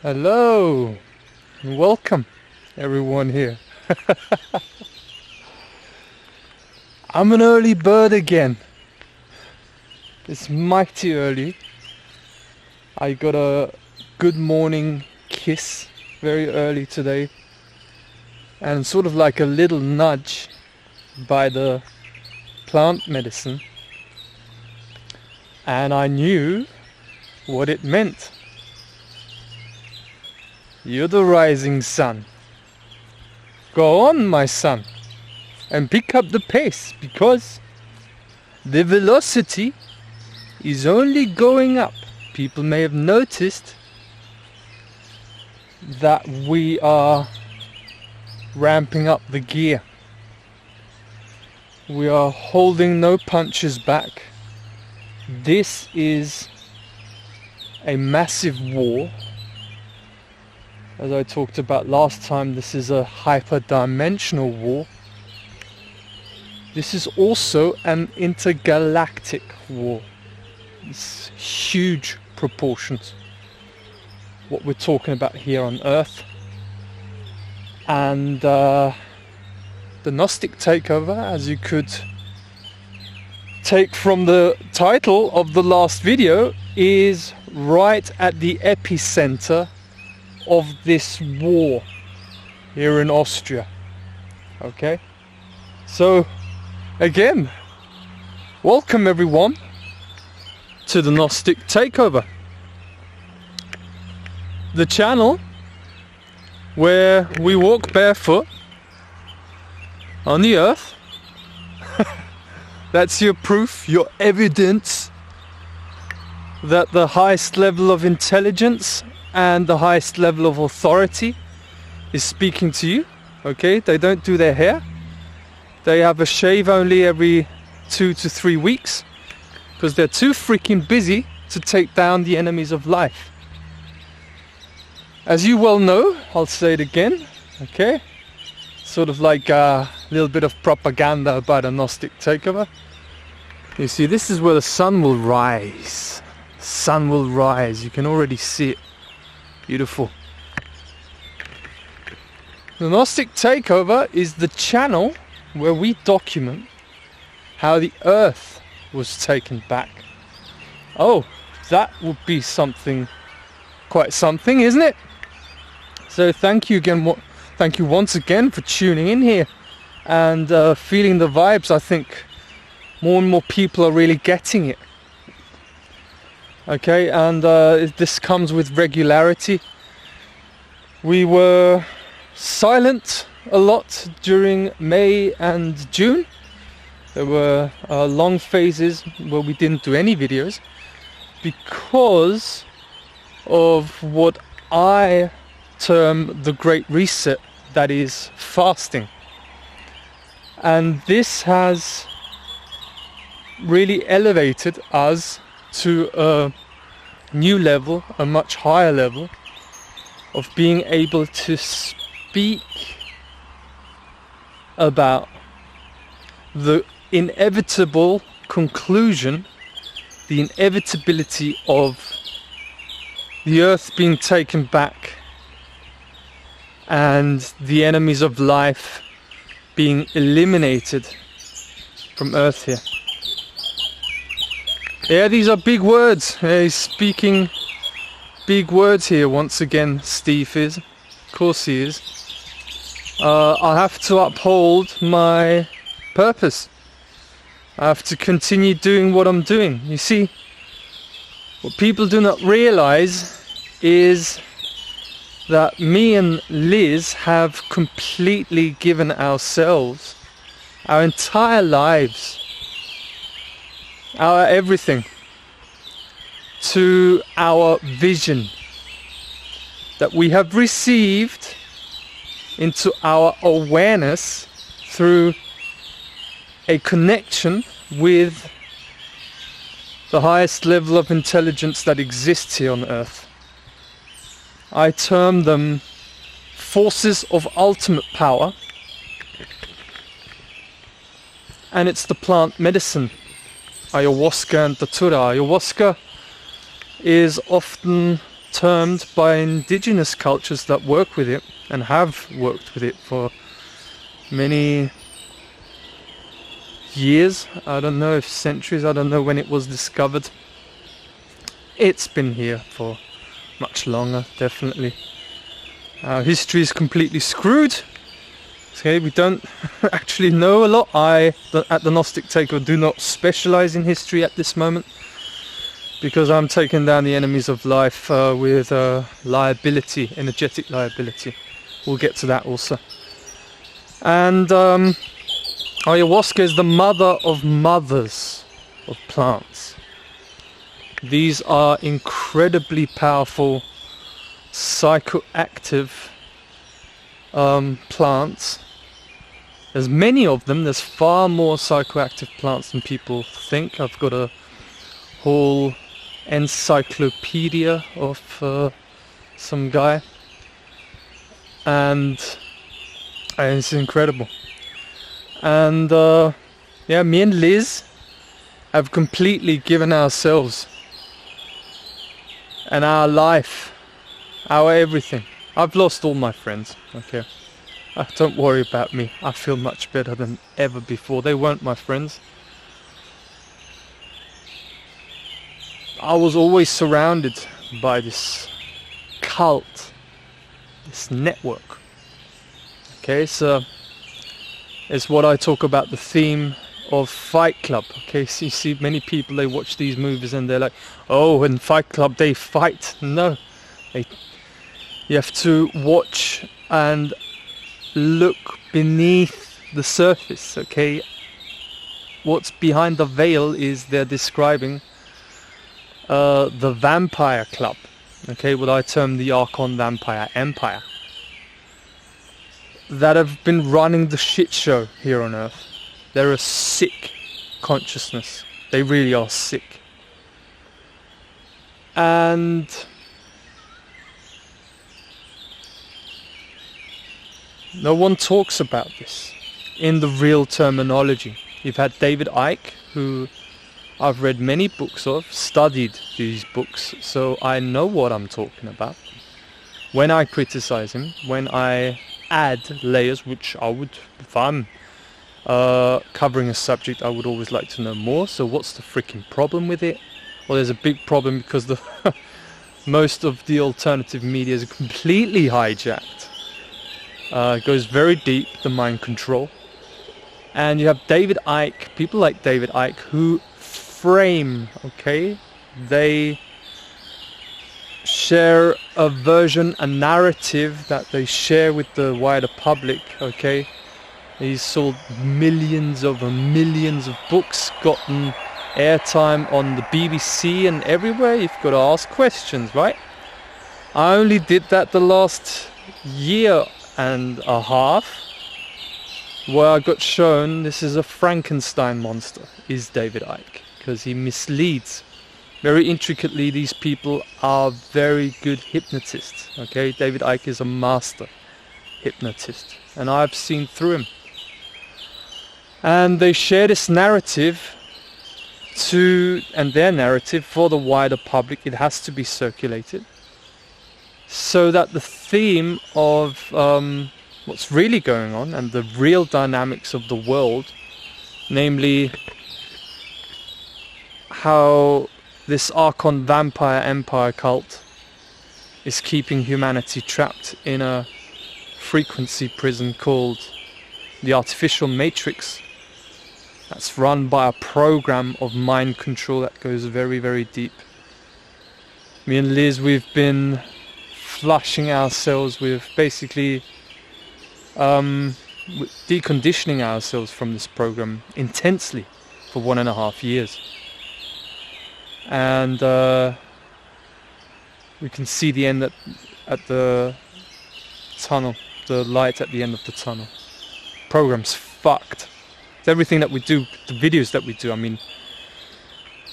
Hello and welcome everyone here. I'm an early bird again. It's mighty early. I got a good morning kiss very early today, and sort of like a little nudge by the plant medicine, and I knew what it meant. You're the rising sun. Go on, my son, and pick up the pace, because the velocity is only going up. People may have noticed that we are ramping up the gear. We are holding no punches back. This is a massive war. As I talked about last time, this is a hyper-dimensional war. This is also an intergalactic war. It's huge proportions, what we're talking about here on Earth. And the Gnostic takeover, as you could take from the title of the last video, is right at the epicenter of this war here in Austria. Okay, so again, welcome everyone to the Gnostic takeover, the channel where we walk barefoot on the earth. That's your proof, your evidence that the highest level of intelligence and the highest level of authority is speaking to you. Okay, they don't do their hair. They have a shave only every 2 to 3 weeks because they're too freaking busy to take down the enemies of life. As you well know, I'll say it again, okay? Sort of like a little bit of propaganda about a Gnostic takeover. You see, this is where the sun will rise. Sun will rise, you can already see it. Beautiful. The Gnostic takeover is the channel where we document how the earth was taken back. Oh, that would be something, quite something, isn't it? So thank you again, thank you once again for tuning in here and feeling the vibes. I think more and more people are really getting it. Okay, and this comes with regularity. We were silent a lot during May and June. There were long phases where we didn't do any videos because of what I term the Great Reset, that is fasting. And this has really elevated us to a new level, a much higher level of being able to speak about the inevitable conclusion, the inevitability of the earth being taken back and the enemies of life being eliminated from earth here. Yeah, these are big words. He's speaking big words here once again, Steve is. Of course he is. I have to uphold my purpose. I have to continue doing what I'm doing. You see, what people do not realize is that me and Liz have completely given ourselves, our entire lives, our everything, to our vision that we have received into our awareness through a connection with the highest level of intelligence that exists here on Earth. I term them forces of ultimate power, and it's the plant medicine, ayahuasca and datura. Ayahuasca is often termed by indigenous cultures that work with it and have worked with it for many years. I don't know if centuries, I don't know when it was discovered. It's been here for much longer, definitely. Our history is completely screwed. Okay, we don't actually know a lot. At the Gnostic Takeover, do not specialize in history at this moment, because I'm taking down the enemies of life with liability, energetic liability. We'll get to that also. And ayahuasca is the mother of mothers of plants. These are incredibly powerful, psychoactive plants. There's many of them. There's far more psychoactive plants than people think. I've got a whole encyclopedia of some guy, and it's incredible. And yeah, me and Liz have completely given ourselves and our life, our everything. I've lost all my friends, okay? Don't worry about me. I feel much better than ever before. They weren't my friends. I was always surrounded by this cult, this network. Okay, so it's what I talk about, the theme of Fight Club. Okay, so you see many people, they watch these movies and they're like, oh, in Fight Club they fight. No, you have to watch and look beneath the surface. Okay, what's behind the veil is they're describing the vampire club, okay, what I term the Archon Vampire Empire, that have been running the shit show here on Earth. They're a sick consciousness. They really are sick. And no one talks about this in the real terminology. You've had David Icke, who I've read many books of, studied these books, so I know what I'm talking about. When I criticize him, when I add layers, which I would, if I'm covering a subject, I would always like to know more. So what's the freaking problem with it? Well, there's a big problem because the most of the alternative media is completely hijacked. It goes very deep, the mind control. And you have David Icke, people like David Icke, who frame, okay, they share a version, a narrative that they share with the wider public, okay. He's sold millions of books, gotten airtime on the BBC and everywhere. You've got to ask questions, right? I only did that the last year and a half, where I got shown this is a Frankenstein monster, is David Icke, because he misleads very intricately. These people are very good hypnotists, okay? David Icke is a master hypnotist, and I've seen through him. And they share this narrative and their narrative for the wider public. It has to be circulated so that the theme of what's really going on and the real dynamics of the world, namely how this Archon Vampire Empire cult is keeping humanity trapped in a frequency prison called the Artificial Matrix, that's run by a program of mind control that goes very, very deep. Me and Liz, we've been flushing ourselves with basically deconditioning ourselves from this program intensely for 1.5 years. And we can see the end at the tunnel, the light at the end of the tunnel. Program's fucked. It's everything that we do, the videos that we do, I mean,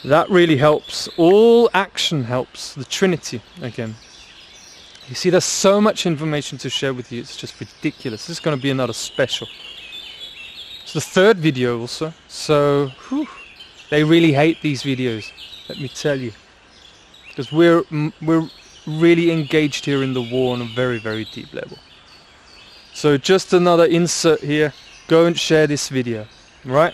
that really helps. All action helps. The Trinity, again. You see, there's so much information to share with you, it's just ridiculous. This is going to be another special. It's the third video also, so they really hate these videos, let me tell you. Because we're really engaged here in the war on a very, very deep level. So just another insert here. Go and share this video, right?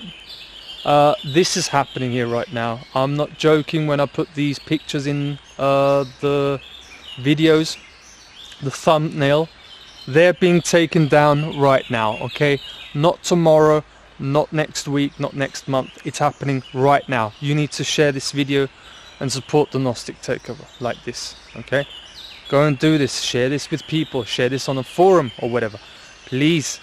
This is happening here right now. I'm not joking when I put these pictures in the videos, the thumbnail. They're being taken down right now, okay? Not tomorrow, not next week, not next month. It's happening right now. You need to share this video and support the Gnostic takeover like this, okay? Go and do this. Share this with people. Share this on a forum or whatever. Please.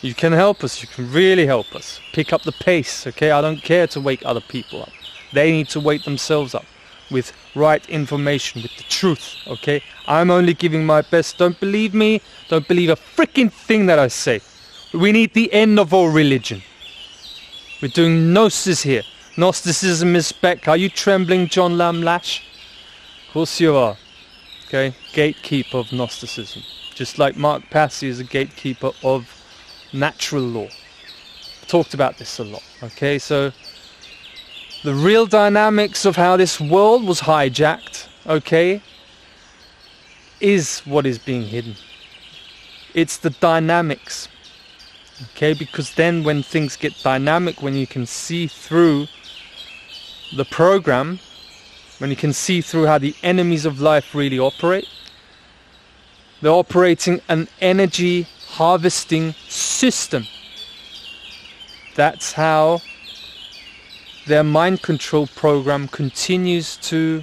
You can help us. You can really help us. Pick up the pace, okay? I don't care to wake other people up. They need to wake themselves up with right information, with the truth, okay? I'm only giving my best. Don't believe me. Don't believe a freaking thing that I say. We need the end of all religion. We're doing Gnosis here. Gnosticism is back. Are you trembling, John Lamlash? Of course you are. Okay? Gatekeeper of Gnosticism. Just like Mark Passy is a gatekeeper of natural law. Talked about this a lot. Okay, so the real dynamics of how this world was hijacked, okay, is what is being hidden. It's the dynamics. Okay, because then when things get dynamic, when you can see through the program, when you can see through how the enemies of life really operate, they're operating an energy harvesting system. That's how their mind control program continues to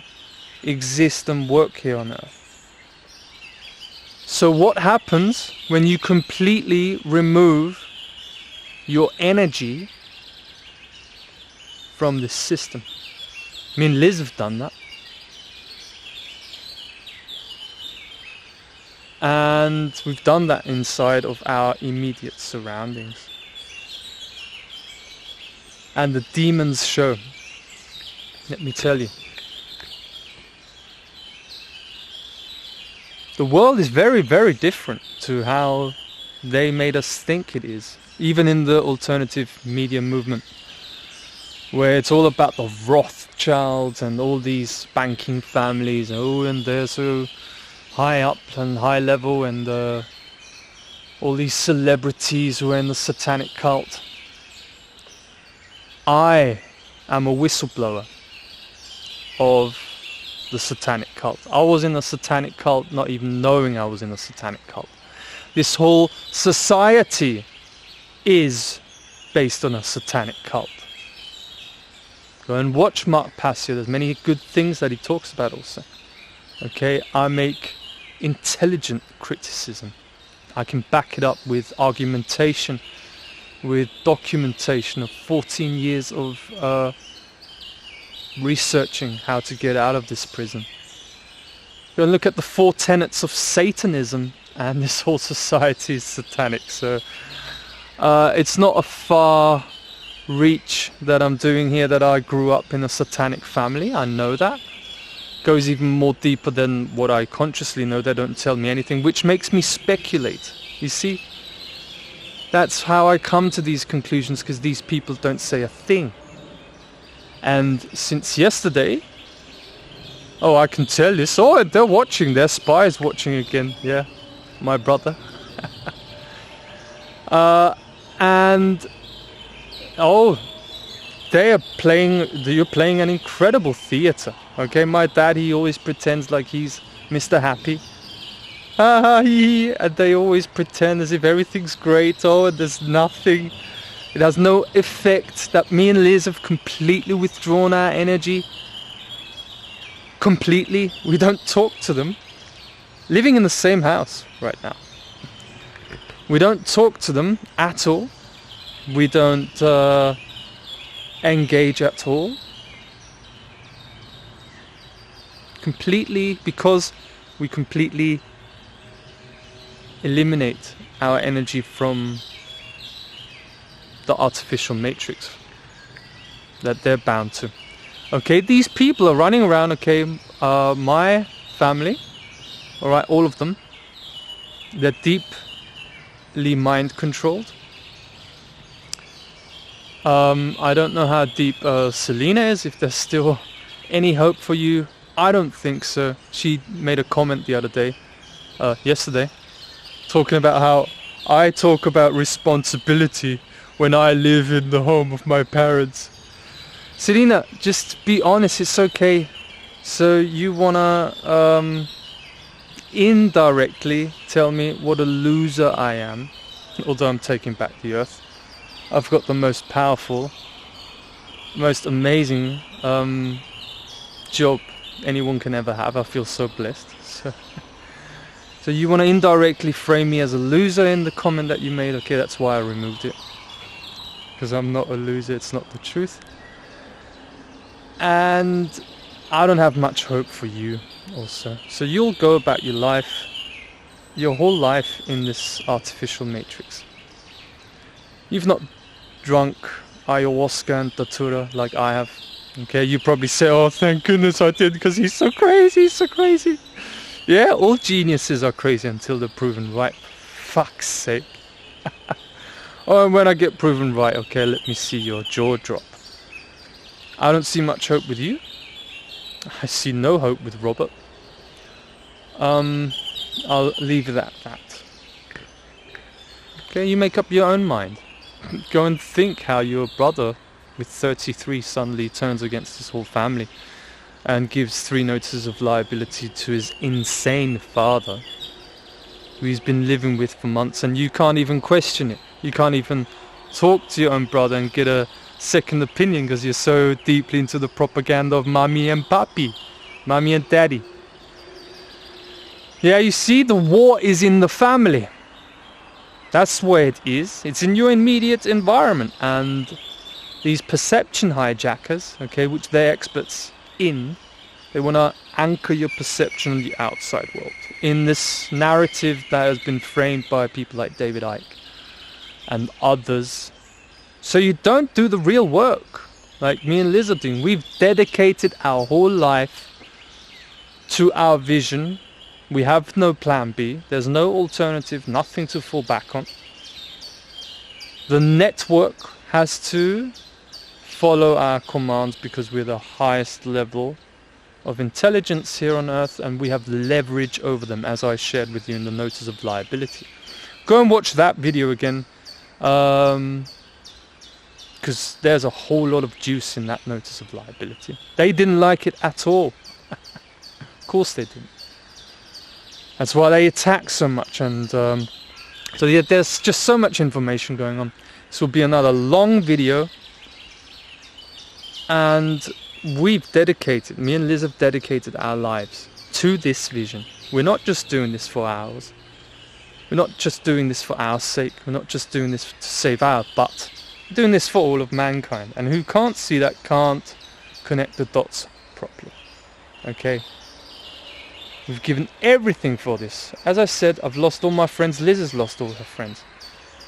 exist and work here on Earth. So what happens when you completely remove your energy from this system? Me and Liz have done that. And we've done that inside of our immediate surroundings. And the demons show. Let me tell you. The world is very, very different to how they made us think it is. Even in the alternative media movement, where it's all about the Rothschilds and all these banking families. Oh, and they're so high up and high level, and all these celebrities who are in the satanic cult. I am a whistleblower of the satanic cult. I was in a satanic cult not even knowing I was in a satanic cult. This whole society is based on a satanic cult. Go and watch Mark Passio. There's many good things that he talks about also. Okay, I make intelligent criticism. I can back it up with argumentation, with documentation of 14 years of researching how to get out of this prison. Go and look at the 4 tenets of Satanism, and this whole society is satanic. So it's not a far reach that I'm doing here, that I grew up in a satanic family. I know that. Goes even more deeper than what I consciously know. They don't tell me anything, which makes me speculate. You see? That's how I come to these conclusions, because these people don't say a thing. And since yesterday, oh, I can tell this. Oh, they're watching. Their spies watching again. Yeah, my brother. And oh, they are playing. You're playing an incredible theater. Okay, my dad, he always pretends like he's Mr. Happy. And they always pretend as if everything's great. Oh, and there's nothing. It has no effect. That me and Liz have completely withdrawn our energy. Completely. We don't talk to them. Living in the same house right now. We don't talk to them at all. We don't engage at all. Completely, because we completely eliminate our energy from the artificial matrix that they're bound to. Okay, these people are running around. Okay, my family, all right, all of them, they're deeply mind controlled. I don't know how deep Selena is, if there's still any hope for you I don't think so. She made a comment the other day, yesterday, talking about how I talk about responsibility when I live in the home of my parents. Selena, just be honest, it's okay. So you wanna indirectly tell me what a loser I am, although I'm taking back the earth. I've got the most powerful, most amazing job anyone can ever have. I feel so blessed. So you want to indirectly frame me as a loser in the comment that you made? Okay, that's why I removed it. Because I'm not a loser, it's not the truth. And I don't have much hope for you also. So you'll go about your life, your whole life in this artificial matrix. You've not drunk ayahuasca and datura like I have. Okay, you probably say, oh thank goodness I did because he's so crazy, he's so crazy. Yeah, all geniuses are crazy until they're proven right. Fuck's sake. Oh, and when I get proven right, okay, let me see your jaw drop. I don't see much hope with you. I see no hope with Robert. I'll leave it at that. Okay, you make up your own mind. Go and think how your brother with 33 suddenly turns against his whole family and gives 3 notices of liability to his insane father, who he's been living with for months, and you can't even question it. You can't even talk to your own brother and get a second opinion because you're so deeply into the propaganda of mommy and papi, mommy and daddy. Yeah, you see, the war is in the family. That's where it is. It's in your immediate environment, and these perception hijackers, okay, which they're experts in, they want to anchor your perception on the outside world in this narrative that has been framed by people like David Icke and others. So you don't do the real work like me and Liz are doing. We've dedicated our whole life to our vision. We have no plan B. There's no alternative, nothing to fall back on. The network has to follow our commands because we're the highest level of intelligence here on Earth, and we have leverage over them, as I shared with you in the notice of liability. Go and watch that video again, because there's a whole lot of juice in that notice of liability. They didn't like it at all. Of course they didn't. That's why they attack so much, and so yeah, there's just so much information going on. This will be another long video, and we've dedicated, me and Liz have dedicated our lives to this vision. We're not just doing this for ours. We're not just doing this for our sake. We're not just doing this to save our butt. We're doing this for all of mankind. And who can't see that can't connect the dots properly. Okay? We've given everything for this. As I said, I've lost all my friends. Liz has lost all her friends.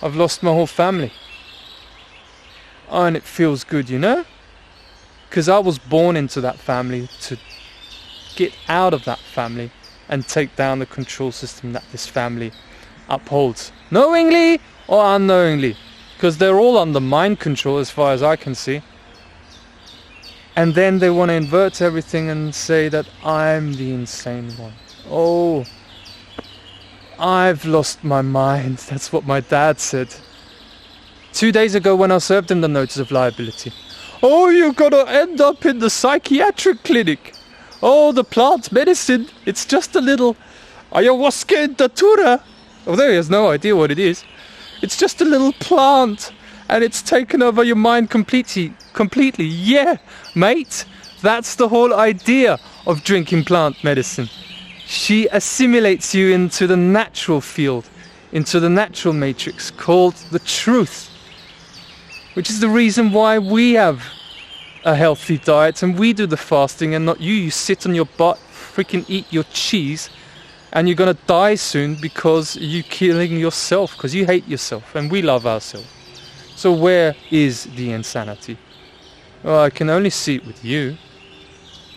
I've lost my whole family. Oh, and it feels good, you know? Because I was born into that family to get out of that family and take down the control system that this family upholds. Knowingly or unknowingly. Because they're all under mind control as far as I can see. And then they want to invert everything and say that I'm the insane one. Oh, I've lost my mind. That's what my dad said 2 days ago when I served him the notice of liability. Oh, you're gonna end up in the psychiatric clinic. Oh, the plant medicine, it's just a little ayahuasca and datura. Although he has no idea what it is. It's just a little plant, and it's taken over your mind completely. Yeah, mate, that's the whole idea of drinking plant medicine. She assimilates you into the natural field, into the natural matrix called the truth. Which is the reason why we have a healthy diet and we do the fasting and not you. You sit on your butt, freaking eat your cheese, and you're gonna die soon because you're killing yourself, because you hate yourself and we love ourselves. So where is the insanity? Well, I can only see it with you.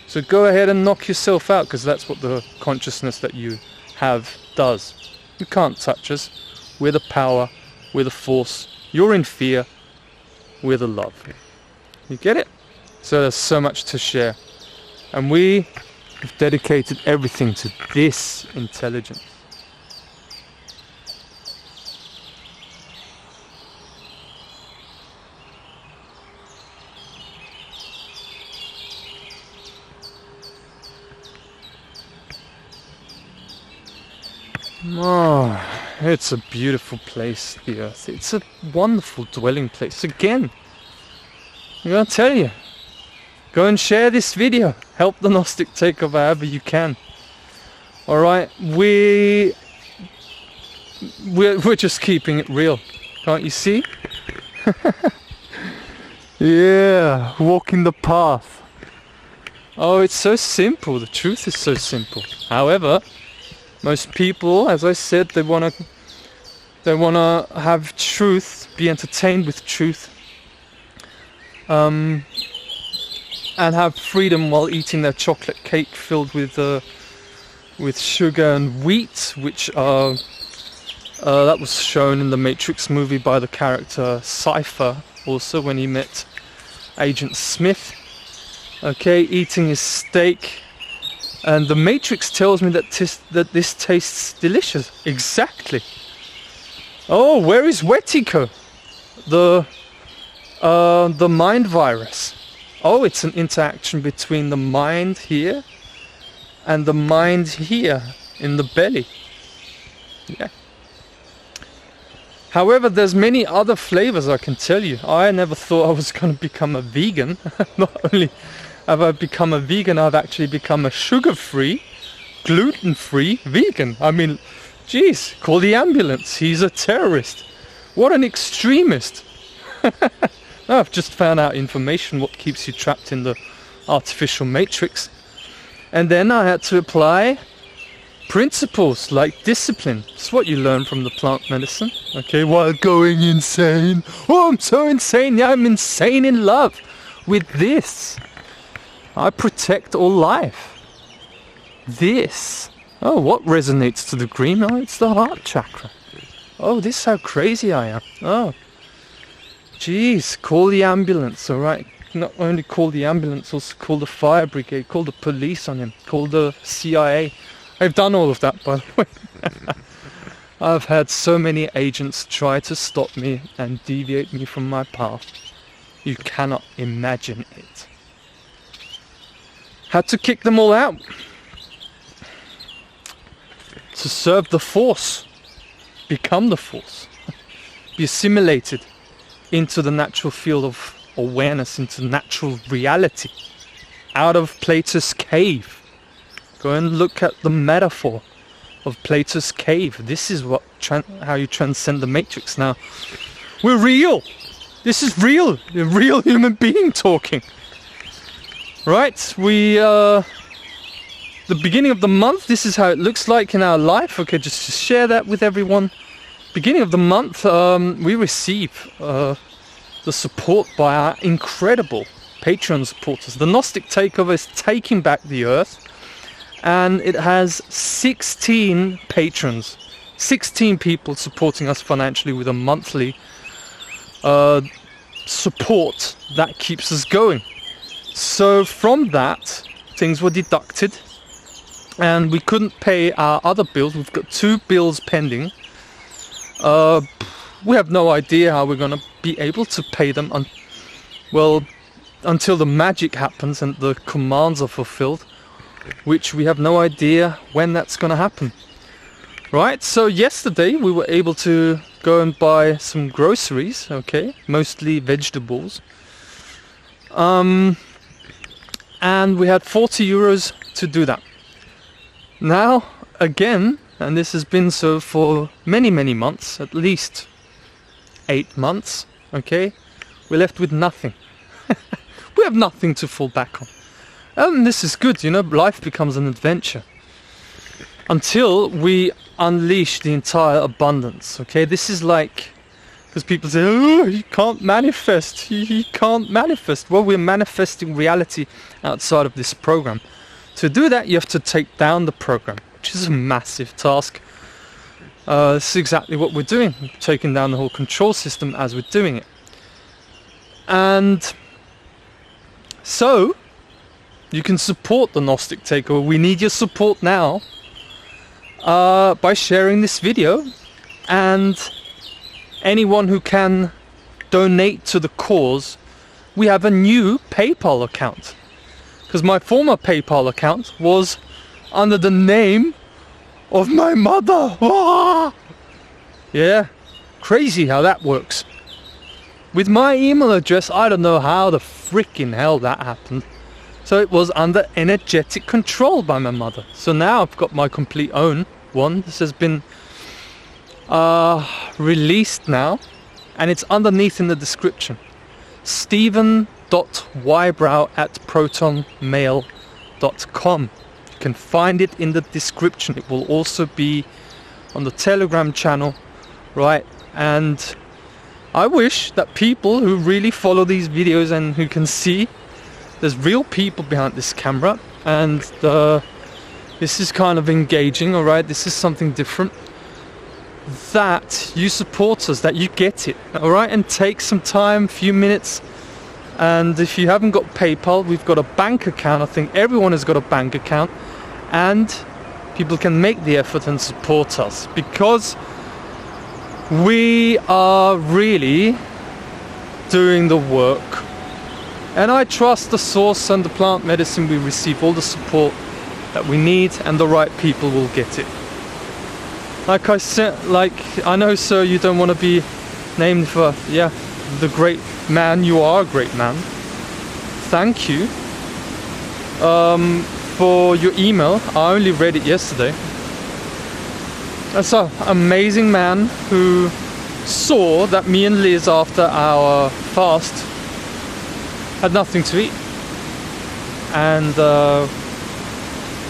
So go ahead and knock yourself out, because that's what the consciousness that you have does. You can't touch us. We're the power, we're the force. You're in fear. We're the love. You get it? So there's so much to share. And we We've dedicated everything to this intelligence. Oh, it's a beautiful place, the Earth. It's a wonderful dwelling place. Again, I'm gonna tell you, go and share this video. Help the Gnostic take over however you can. Alright, we're just keeping it real. Can't you see? Yeah, walking the path. Oh, it's so simple. The truth is so simple. However, most people, as I said, they wanna have truth, be entertained with truth, and have freedom while eating their chocolate cake filled with sugar and wheat, which are that was shown in the Matrix movie by the character Cypher, also when he met Agent Smith. Okay, eating his steak. And the Matrix tells me that this tastes delicious. Exactly. Oh, where is Wetiko? The mind virus. Oh, it's an interaction between the mind here and the mind here in the belly. Yeah. However, there's many other flavors, I can tell you. I never thought I was going to become a vegan. Not only have I become a vegan, I've actually become a sugar-free, gluten-free vegan. I mean, geez, call the ambulance. He's a terrorist. What an extremist. No, I've just found out information what keeps you trapped in the artificial matrix. And then I had to apply principles like discipline. It's what you learn from the plant medicine. Okay, while going insane. Oh, I'm so insane. Yeah, I'm insane in love with this. I protect all life. This. Oh, what resonates to the green? Oh, it's the heart chakra. Oh, this is how crazy I am. Oh. Jeez, call the ambulance, alright? Not only call the ambulance, also call the fire brigade, call the police on him, call the CIA. I've done all of that, by the way. I've had so many agents try to stop me and deviate me from my path. You cannot imagine it. Had to kick them all out to serve the force, become the force, be assimilated into the natural field of awareness, into natural reality, out of Plato's cave. Go and look at the metaphor of Plato's cave. This is what how you transcend the matrix. Now, we're real. This is real. A real human being talking. Right, the beginning of the month, this is how it looks like in our life. Okay, just to share that with everyone. Beginning of the month, we receive the support by our incredible Patreon supporters. The Gnostic Takeover is taking back the Earth, and it has 16 patrons, 16 people supporting us financially with a monthly support that keeps us going. So from that, things were deducted, and we couldn't pay our other bills. We've got 2 bills pending. We have no idea how we're going to be able to pay them until the magic happens and the commands are fulfilled, which we have no idea when that's going to happen. Right, so yesterday we were able to go and buy some groceries, okay, mostly vegetables. And we had 40 euros to do that. Now, again, and this has been so for many, many months, at least 8 months, okay, we're left with nothing. We have nothing to fall back on. And this is good, you know, life becomes an adventure. Until we unleash the entire abundance, okay? This is like, because people say, oh, you can't manifest, you can't manifest. Well, we're manifesting reality outside of this program. To do that, you have to take down the program, which is a massive task. This is exactly what we're doing, taking down the whole control system as we're doing it. And so, You can support the Gnostic Takeover. We need your support now by sharing this video, and anyone who can donate to the cause. We have a new PayPal account, because my former PayPal account was under the name of my mother. Yeah, crazy how that works. With my email address, I don't know how the freaking hell that happened. So it was under energetic control by my mother. So now I've got my complete own one. This has been released now, and it's underneath in the description. Stephen.wybrow@protonmail.com. You can find it in the description. It will also be on the Telegram channel, right? And I wish that people who really follow these videos and who can see there's real people behind this camera, and this is kind of engaging, alright? This is something different. That you support us, that you get it, alright? And take some time, few minutes. And if you haven't got PayPal, we've got a bank account. I think everyone has got a bank account, and people can make the effort and support us, because we are really doing the work. And I trust the source and the plant medicine we receive all the support that we need, and the right people will get it. Like I said, I know, sir, you don't want to be named for, the great man. You are a great man. Thank you for your email. I only read it yesterday. That's an amazing man who saw that me and Liz, after our fast, had nothing to eat, and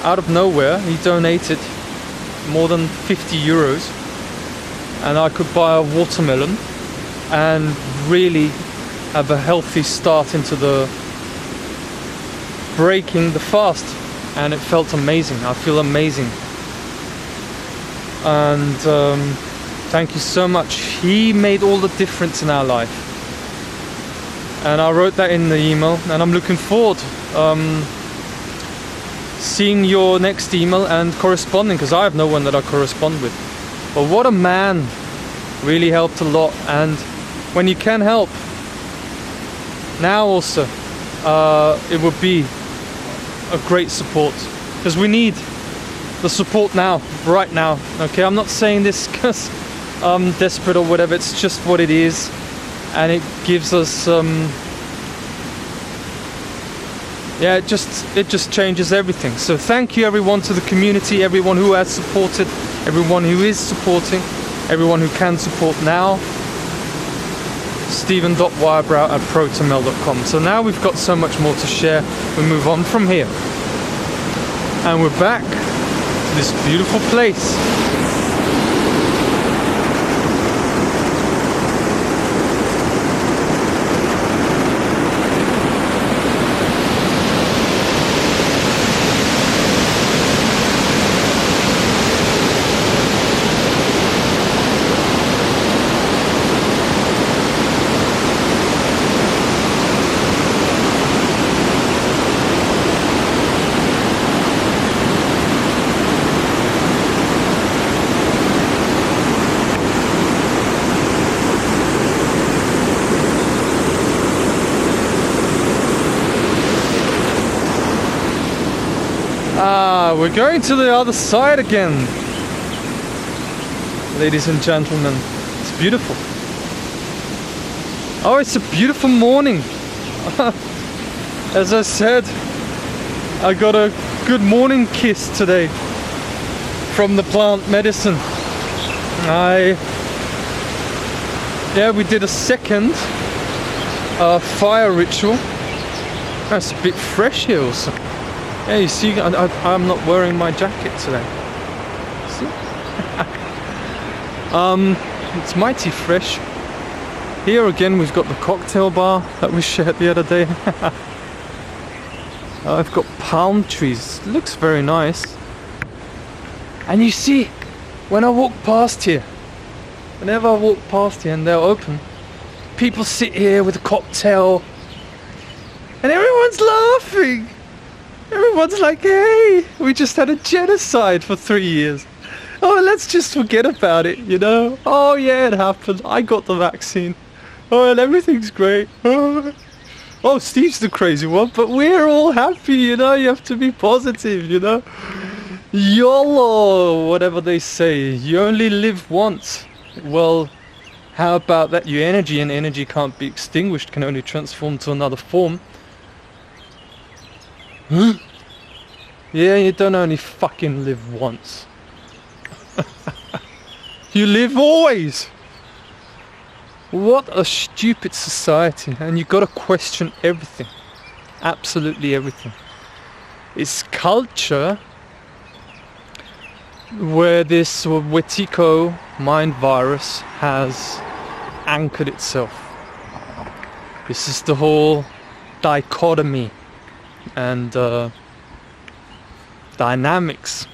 out of nowhere he donated more than 50 euros, and I could buy a watermelon and really have a healthy start into the breaking the fast, and it felt amazing. I feel amazing, and thank you so much. He made all the difference in our life. And I wrote that in the email, and I'm looking forward seeing your next email and corresponding, because I have no one that I correspond with. But what a man, really helped a lot. And when you can help now also, it would be a great support, because we need the support now, right now. Okay, I'm not saying this because I'm desperate or whatever, it's just what it is. And it gives us it just changes everything. So thank you everyone, to the community, everyone who has supported, everyone who is supporting, everyone who can support now. Stephen.wybrow@protonmail.com. So now we've got so much more to share. We move on from here, and we're back to this beautiful place. We're going to the other side again, ladies and gentlemen. It's beautiful. Oh, it's a beautiful morning. As I said, I got a good morning kiss today from the plant medicine. We did a second fire ritual. That's a bit fresh here also. Yeah, you see, I'm not wearing my jacket today. See? It's mighty fresh. Here again we've got the cocktail bar that we shared the other day. I've got palm trees. It looks very nice. And you see, when I walk past here, whenever I walk past here and they're open, people sit here with a cocktail and everyone's laughing. Everyone's like, hey, we just had a genocide for 3 years. Oh, let's just forget about it, you know? Oh, yeah, it happened. I got the vaccine. Oh, and everything's great. Oh, Steve's the crazy one, but we're all happy, you know? You have to be positive, you know? YOLO, whatever they say. You only live once. Well, how about that? Your energy, and energy can't be extinguished, can only transform to another form. Huh? Yeah, you don't only fucking live once. You live always. What a stupid society. And you gotta question everything. Absolutely everything. It's culture where this Wetiko mind virus has anchored itself. This is the whole dichotomy and dynamics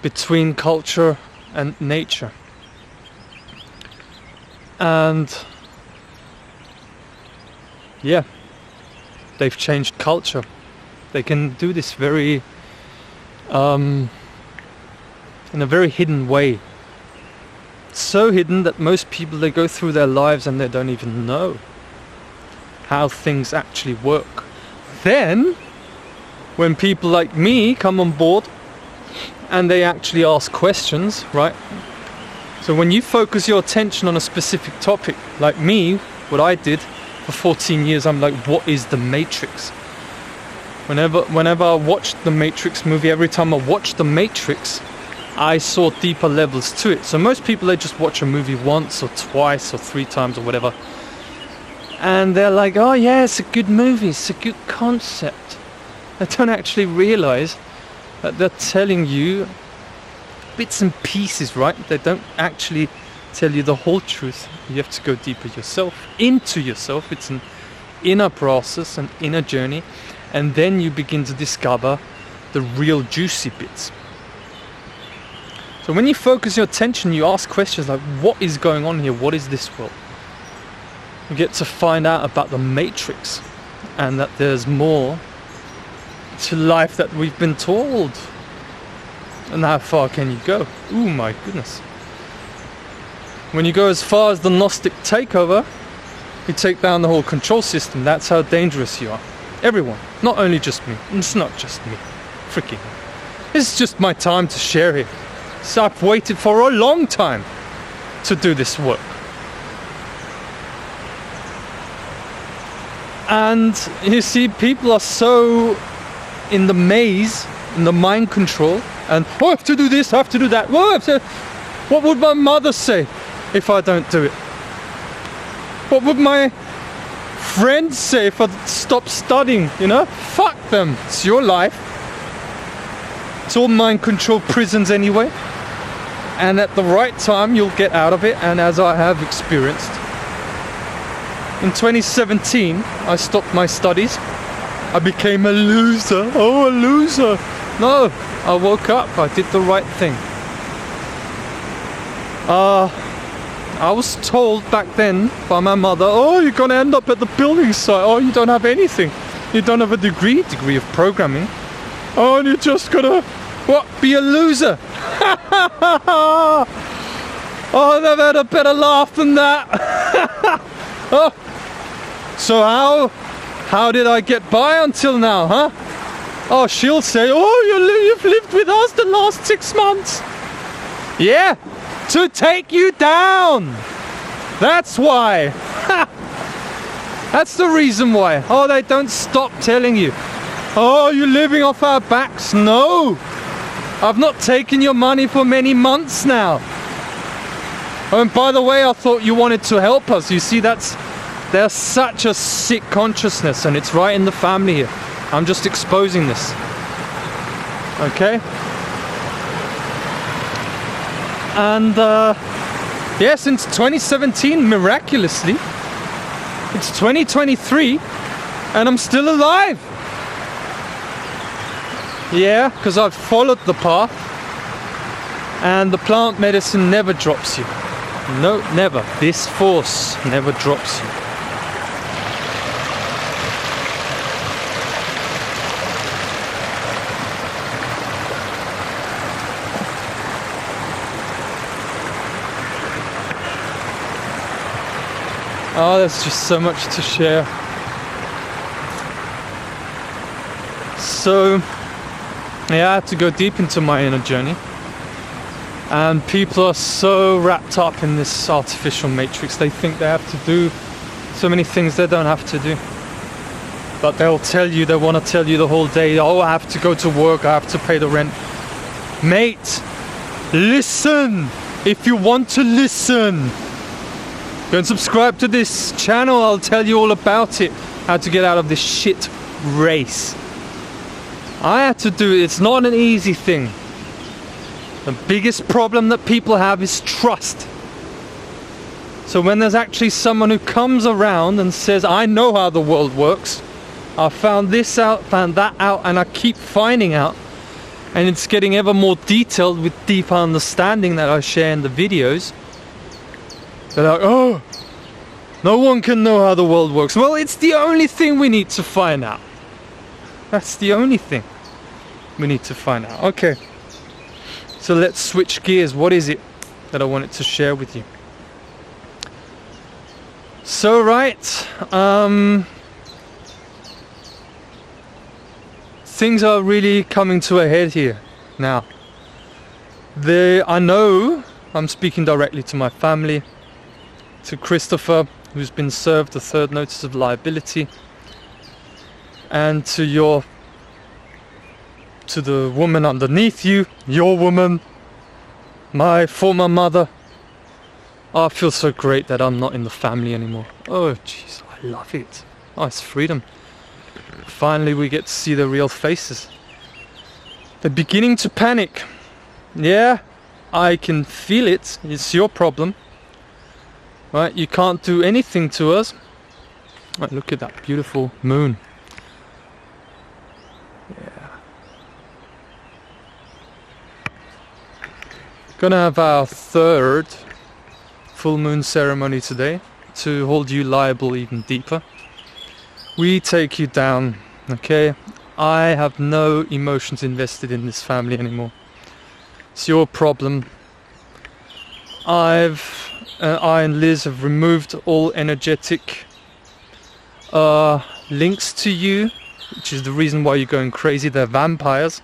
between culture and nature. And yeah, they've changed culture. They can do this very in a very hidden way. So hidden that most people, they go through their lives and they don't even know how things actually work. Then when people like me come on board and they actually ask questions, right? So when you focus your attention on a specific topic, like me, what I did for 14 years, I'm like, what is the Matrix? Whenever I watched the Matrix movie, every time I watched the Matrix, I saw deeper levels to it. So most people, they just watch a movie once or twice or 3 times or whatever, and they're like, oh yeah, it's a good movie, it's a good concept. They don't actually realize that they're telling you bits and pieces, right? They don't actually tell you the whole truth. You have to go deeper yourself, into yourself. It's an inner process, an inner journey, and then you begin to discover the real juicy bits. So when you focus your attention, you ask questions like, what is going on here? What is this world? You get to find out about the Matrix, and that there's more to life that we've been told. And how far can you go? Ooh, my goodness. When you go as far as the Gnostic takeover, you take down the whole control system. That's how dangerous you are. Everyone, not only just me. It's not just me. Freaking. It's just my time to share it. So I've waited for a long time to do this work. And you see, people are so in the maze, in the mind control, and oh, I have to do this, I have to do that. What would my mother say if I don't do it? What would my friends say if I stop studying? You know, fuck them. It's your life. It's all mind control prisons anyway. And at the right time, you'll get out of it. And as I have experienced, in 2017, I stopped my studies. I became a loser. Oh, a loser. No, I woke up. I did the right thing. I was told back then by my mother, oh, you're going to end up at the building site. Oh, you don't have anything. You don't have a degree of programming. Oh, and you're just going to, what, be a loser. Oh, I've never had a better laugh than that. Oh, so how did I get by until now, huh? Oh, she'll say, oh, you've lived with us the last 6 months. Yeah, to take you down. That's why. That's the reason why. Oh, they don't stop telling you. Oh, you're living off our backs. No, I've not taken your money for many months now. Oh, and by the way, I thought you wanted to help us. You see, there's such a sick consciousness, and it's right in the family here. I'm just exposing this. Okay? And yeah, since 2017, miraculously, it's 2023, and I'm still alive. Yeah, because I've followed the path, and the plant medicine never drops you. No, never. This force never drops you. Oh, there's just so much to share. So, yeah, I had to go deep into my inner journey. And people are so wrapped up in this artificial matrix. They think they have to do so many things they don't have to do. But they want to tell you the whole day, oh, I have to go to work, I have to pay the rent. Mate, listen! If you want to listen, go and subscribe to this channel. I'll tell you all about it. How to get out of this shit race. I had to do it. It's not an easy thing. The biggest problem that people have is trust. So when there's actually someone who comes around and says, I know how the world works. I found this out, found that out, and I keep finding out. And it's getting ever more detailed with deeper understanding that I share in the videos. They're like, oh, no one can know how the world works. Well, it's the only thing we need to find out. That's the only thing we need to find out. Okay, so let's switch gears. What is it that I wanted to share with you? So, right, things are really coming to a head here now. I know I'm speaking directly to my family, to Christopher, who's been served the 3rd notice of liability, and to the woman underneath you, your woman, my former mother. Oh, I feel so great that I'm not in the family anymore. Oh jeez, I love it. Oh, it's freedom. Finally we get to see the real faces. They're beginning to panic. Yeah, I can feel it. It's your problem. Right, you can't do anything to us. Right, look at that beautiful moon. Yeah. Gonna have our 3rd full moon ceremony today to hold you liable even deeper. We take you down, okay? I have no emotions invested in this family anymore. It's your problem. I and Liz have removed all energetic links to you, which is the reason why you're going crazy. They're vampires.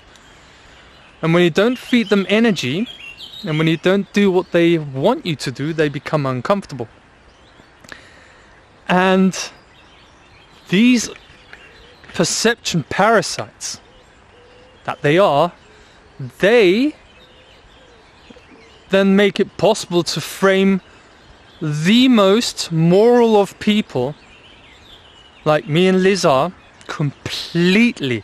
And when you don't feed them energy, and when you don't do what they want you to do, they become uncomfortable. And these perception parasites that they are, they then make it possible to frame the most moral of people, like me and Liz are, completely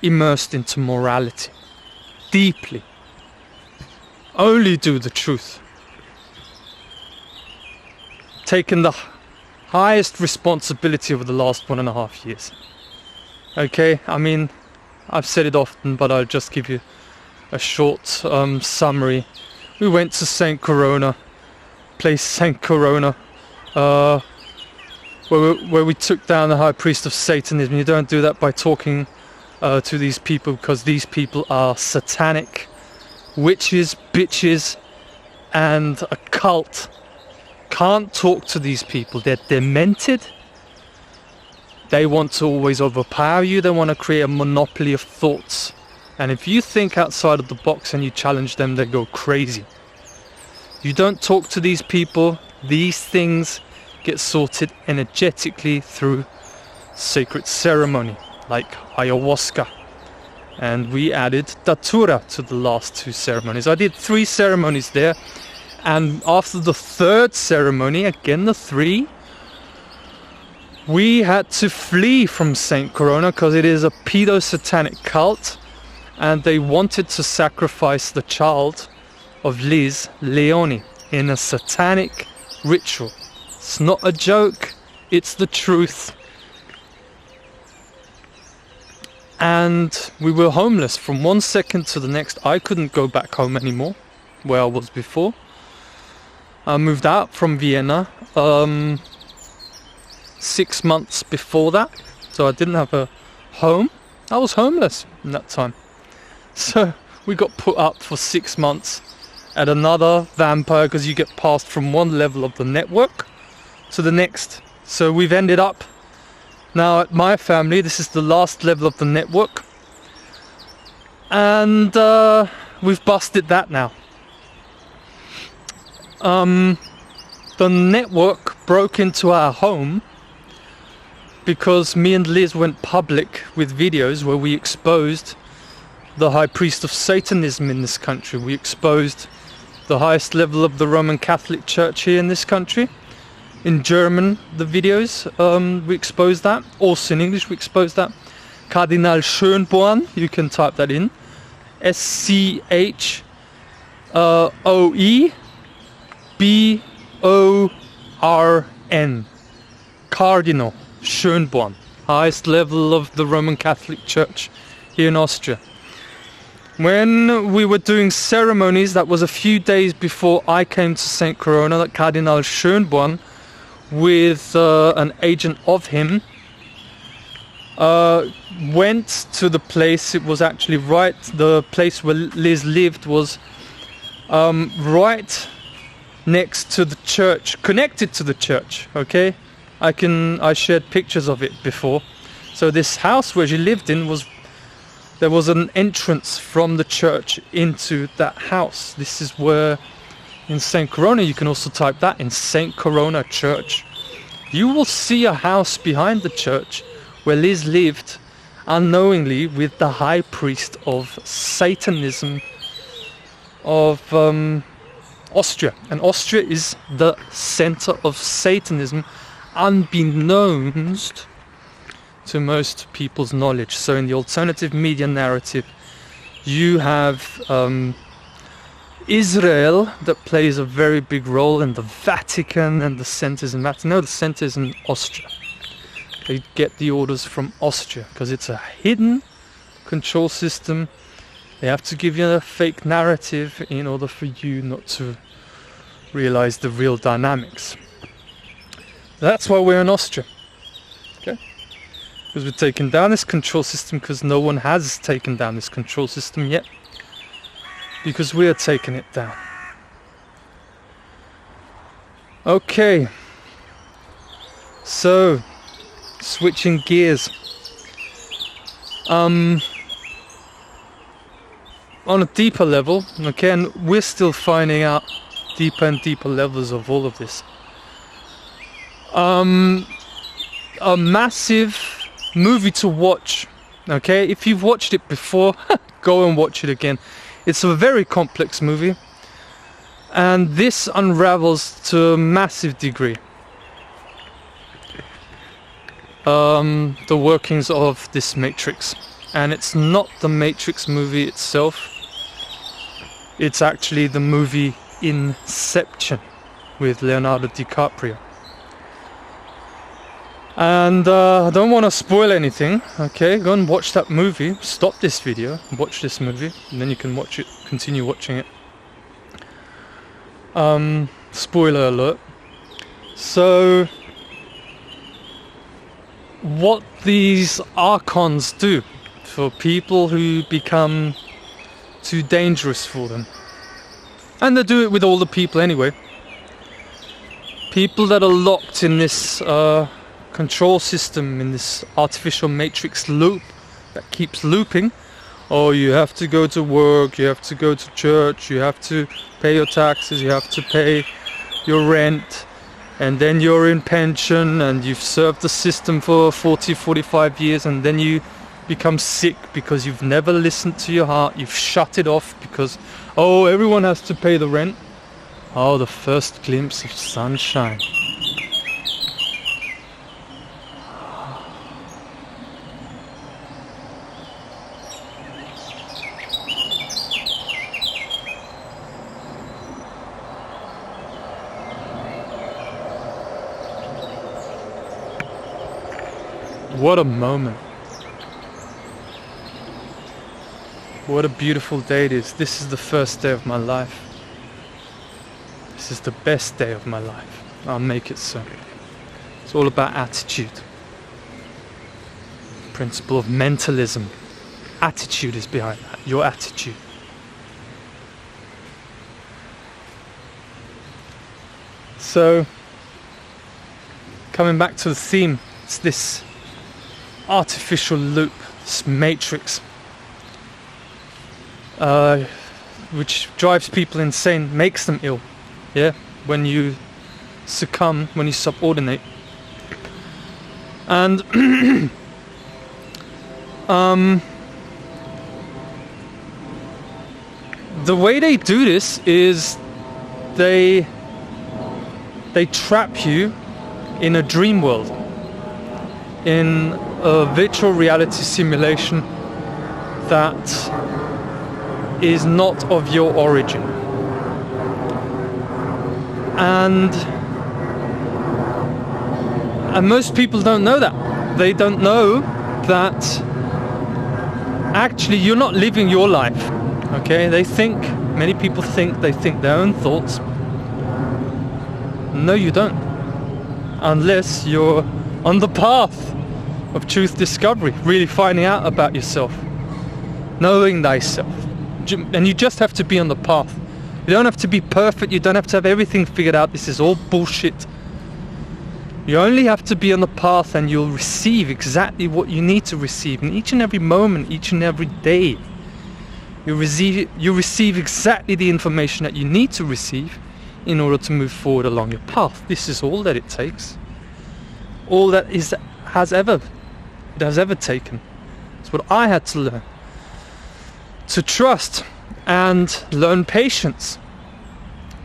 immersed into morality, deeply. Only do the truth. Taken the highest responsibility over the last 1.5 years. Okay, I mean, I've said it often, but I'll just give you a short summary. We went to St. Corona, place St. Corona, where we took down the high priest of Satanism. You don't do that by talking to these people, because these people are satanic witches, bitches, and a cult. Can't talk to these people. They're demented. They want to always overpower you. They want to create a monopoly of thoughts. And if you think outside of the box and you challenge them, they go crazy. You don't talk to these people. These things get sorted energetically through sacred ceremony, like ayahuasca. And we added datura to the last 2 ceremonies. I did 3 ceremonies there. And after the 3rd ceremony, again the 3, we had to flee from St. Corona because it is a pedo-satanic cult. And they wanted to sacrifice the child of Liz, Leonie, in a satanic ritual. It's not a joke, it's the truth. And we were homeless from one second to the next. I couldn't go back home anymore, where I was before. I moved out from Vienna 6 months before that, so I didn't have a home. I was homeless in that time. So we got put up for 6 months at another vampire, because you get passed from one level of the network to the next. So we've ended up now at my family. This is the last level of the network, and we've busted that now. The network broke into our home because me and Liz went public with videos where we exposed the high priest of Satanism in this country. We exposed the highest level of the Roman Catholic Church here in this country. In German, the videos, we exposed that. Also in English, we exposed that. Kardinal Schönborn, you can type that in. Schoeborn. Cardinal Schönborn, highest level of the Roman Catholic Church here in Austria. When we were doing ceremonies, that was a few days before I came to St. Corona, that Cardinal Schönborn, with an agent of him, went to the place. It was actually right, the place where Liz lived was right next to the church, connected to the church, okay? I shared pictures of it before. So this house where she lived in there was an entrance from the church into that house. This is where, in St. Corona, you can also type that in, St. Corona Church. You will see a house behind the church where Liz lived unknowingly with the high priest of Satanism of Austria. And Austria is the center of Satanism, unbeknownst to most people's knowledge. So in the alternative media narrative, you have Israel that plays a very big role, in the Vatican, and the centers in Vatican. No, the center is in Austria. They get the orders from Austria because it's a hidden control system. They have to give you a fake narrative in order for you not to realize the real dynamics. That's why we're in Austria, okay? Because we've taken down this control system, because no one has taken down this control system yet. Because we are taking it down. Okay. So, switching gears. On a deeper level, okay, and we're still finding out deeper and deeper levels of all of this. A massive movie to watch, okay? If you've watched it before, go and watch it again. It's a very complex movie, and this unravels to a massive degree the workings of this Matrix. And it's not the Matrix movie itself, it's actually the movie Inception with Leonardo DiCaprio. And I don't want to spoil anything, okay? Go and watch that movie. Stop this video, watch this movie, and then you can watch it, continue watching it. Spoiler alert. So, what these archons do for people who become too dangerous for them, and they do it with all the people anyway. People that are locked in this control system, in this artificial matrix loop that keeps looping. Oh, you have to go to work, you have to go to church, you have to pay your taxes, you have to pay your rent, and then you're in pension, and you've served the system for 45 years, and then you become sick because you've never listened to your heart, you've shut it off because, oh, everyone has to pay the rent. Oh, the first glimpse of sunshine. What a moment. What a beautiful day it is. This is the first day of my life. This is the best day of my life. I'll make it so. It's all about attitude. Principle of mentalism. Attitude is behind that. Your attitude. So, coming back to the theme, it's this artificial loop, this matrix, which drives people insane, makes them ill. Yeah, when you succumb, when you subordinate. And the way they do this is they trap you in a dream world, in a virtual reality simulation that is not of your origin. And most people don't know that. They don't know that actually you're not living your life. Okay, many people think they think their own thoughts. No, you don't. Unless you're on the path of truth discovery, really finding out about yourself, knowing thyself. And you just have to be on the path. You don't have to be perfect, you don't have to have everything figured out. This is all bullshit. You only have to be on the path, and you'll receive exactly what you need to receive in each and every moment, each and every day. You receive exactly the information that you need to receive in order to move forward along your path. This is all that it takes. All that it has ever taken. It's what I had to learn. To trust and learn patience.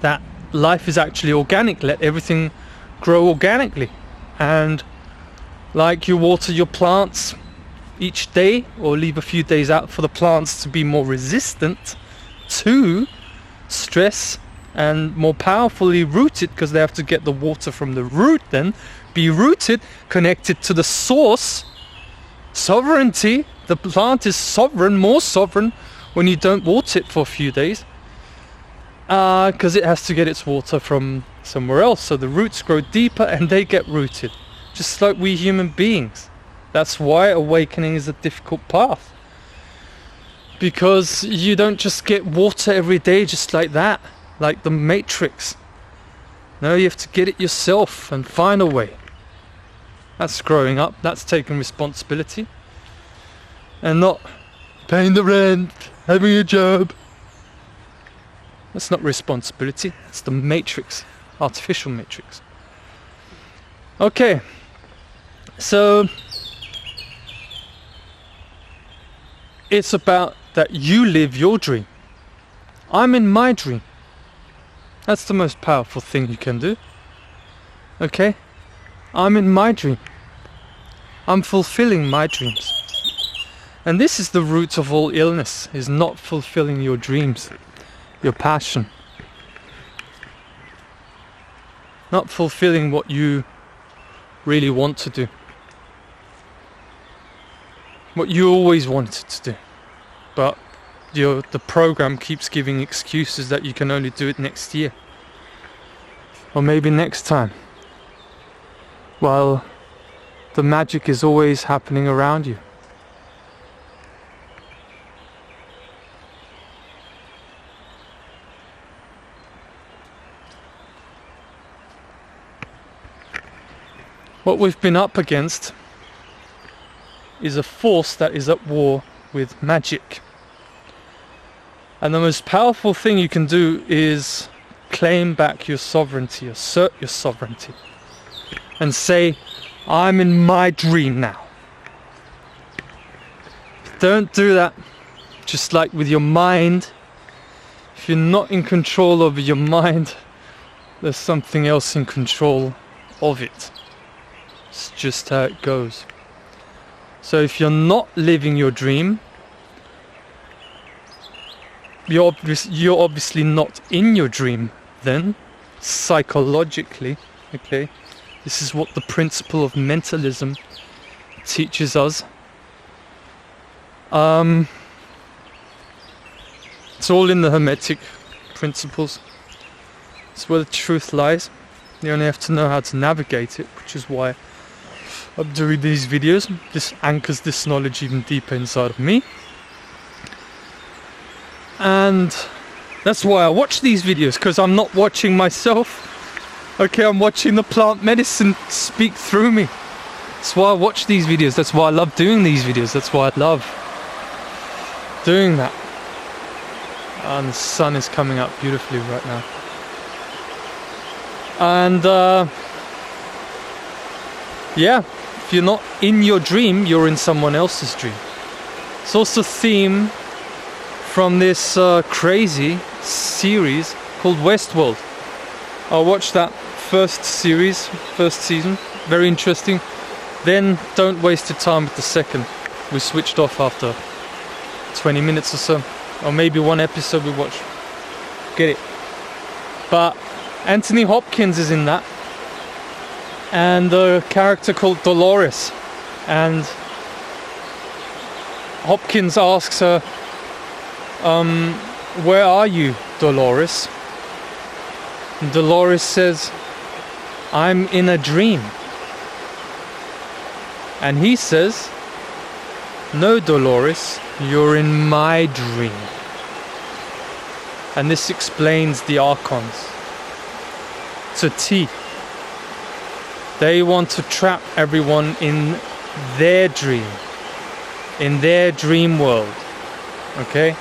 That life is actually organic. Let everything grow organically. And like you water your plants each day, or leave a few days out for the plants to be more resistant to stress and more powerfully rooted, because they have to get the water from the root, then be rooted, connected to the source. Sovereignty. The plant is sovereign, more sovereign when you don't water it for a few days, because it has to get its water from somewhere else. So the roots grow deeper and they get rooted, just like we human beings. That's why awakening is a difficult path, because you don't just get water every day just like that, like the Matrix. No, you have to get it yourself and find a way. That's growing up, that's taking responsibility, and not paying the rent, having a job. That's not responsibility, it's the Matrix, artificial Matrix. Okay, so it's about that you live your dream. I'm in my dream. That's the most powerful thing you can do. Okay? I'm in my dream. I'm fulfilling my dreams. And this is the root of all illness, is not fulfilling your dreams, your passion. Not fulfilling what you really want to do. What you always wanted to do. But the program keeps giving excuses that you can only do it next year. Or maybe next time. While the magic is always happening around you. What we've been up against is a force that is at war with magic. And the most powerful thing you can do is claim back your sovereignty, assert your sovereignty, and say, I'm in my dream now. Don't do that just like with your mind. If you're not in control over your mind, there's something else in control of it. It's just how it goes. So if you're not living your dream, you're obviously not in your dream then, psychologically, okay? This is what the principle of mentalism teaches us. It's all in the Hermetic principles. It's where the truth lies. You only have to know how to navigate it, which is why I'm doing these videos. This anchors this knowledge even deeper inside of me. And that's why I watch these videos, because I'm not watching myself. Okay, I'm watching the plant medicine speak through me. That's why I watch these videos. That's why I love doing these videos. That's why I love doing that. And the sun is coming up beautifully right now. And yeah, if you're not in your dream, you're in someone else's dream. It's also a theme from this crazy series called Westworld. I watched that first season, very interesting. Then don't waste your time with the second. We switched off after 20 minutes or so, or maybe one episode we watched. Get it? But Anthony Hopkins is in that, and a character called Dolores, and Hopkins asks her, where are you, Dolores? And Dolores says, I'm in a dream. And he says, no, Dolores, you're in my dream. And this explains the Archons to T. They want to trap everyone in their dream, in their dream world. Okay?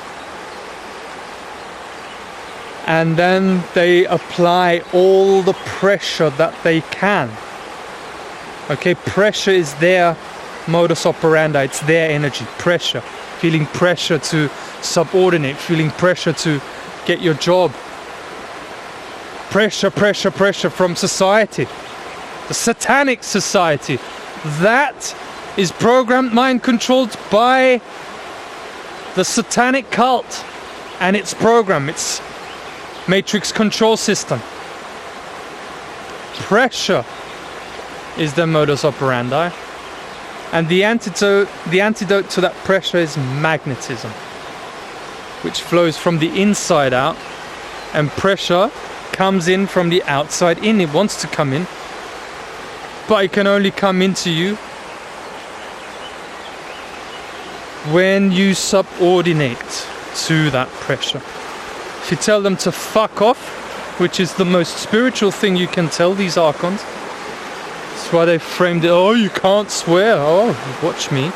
And then they apply all the pressure that they can. Okay, pressure is their modus operandi, it's their energy, pressure. Feeling pressure to subordinate, feeling pressure to get your job. Pressure from society. The satanic society. That is programmed, mind controlled by the satanic cult and its program, its matrix control system. Pressure is their modus operandi, and the antidote to that pressure is magnetism, which flows from the inside out, and pressure comes in from the outside in. It wants to come in, but it can only come into you when you subordinate to that pressure. If you tell them to fuck off, which is the most spiritual thing you can tell these Archons, that's why they framed it, oh, you can't swear, oh, watch me.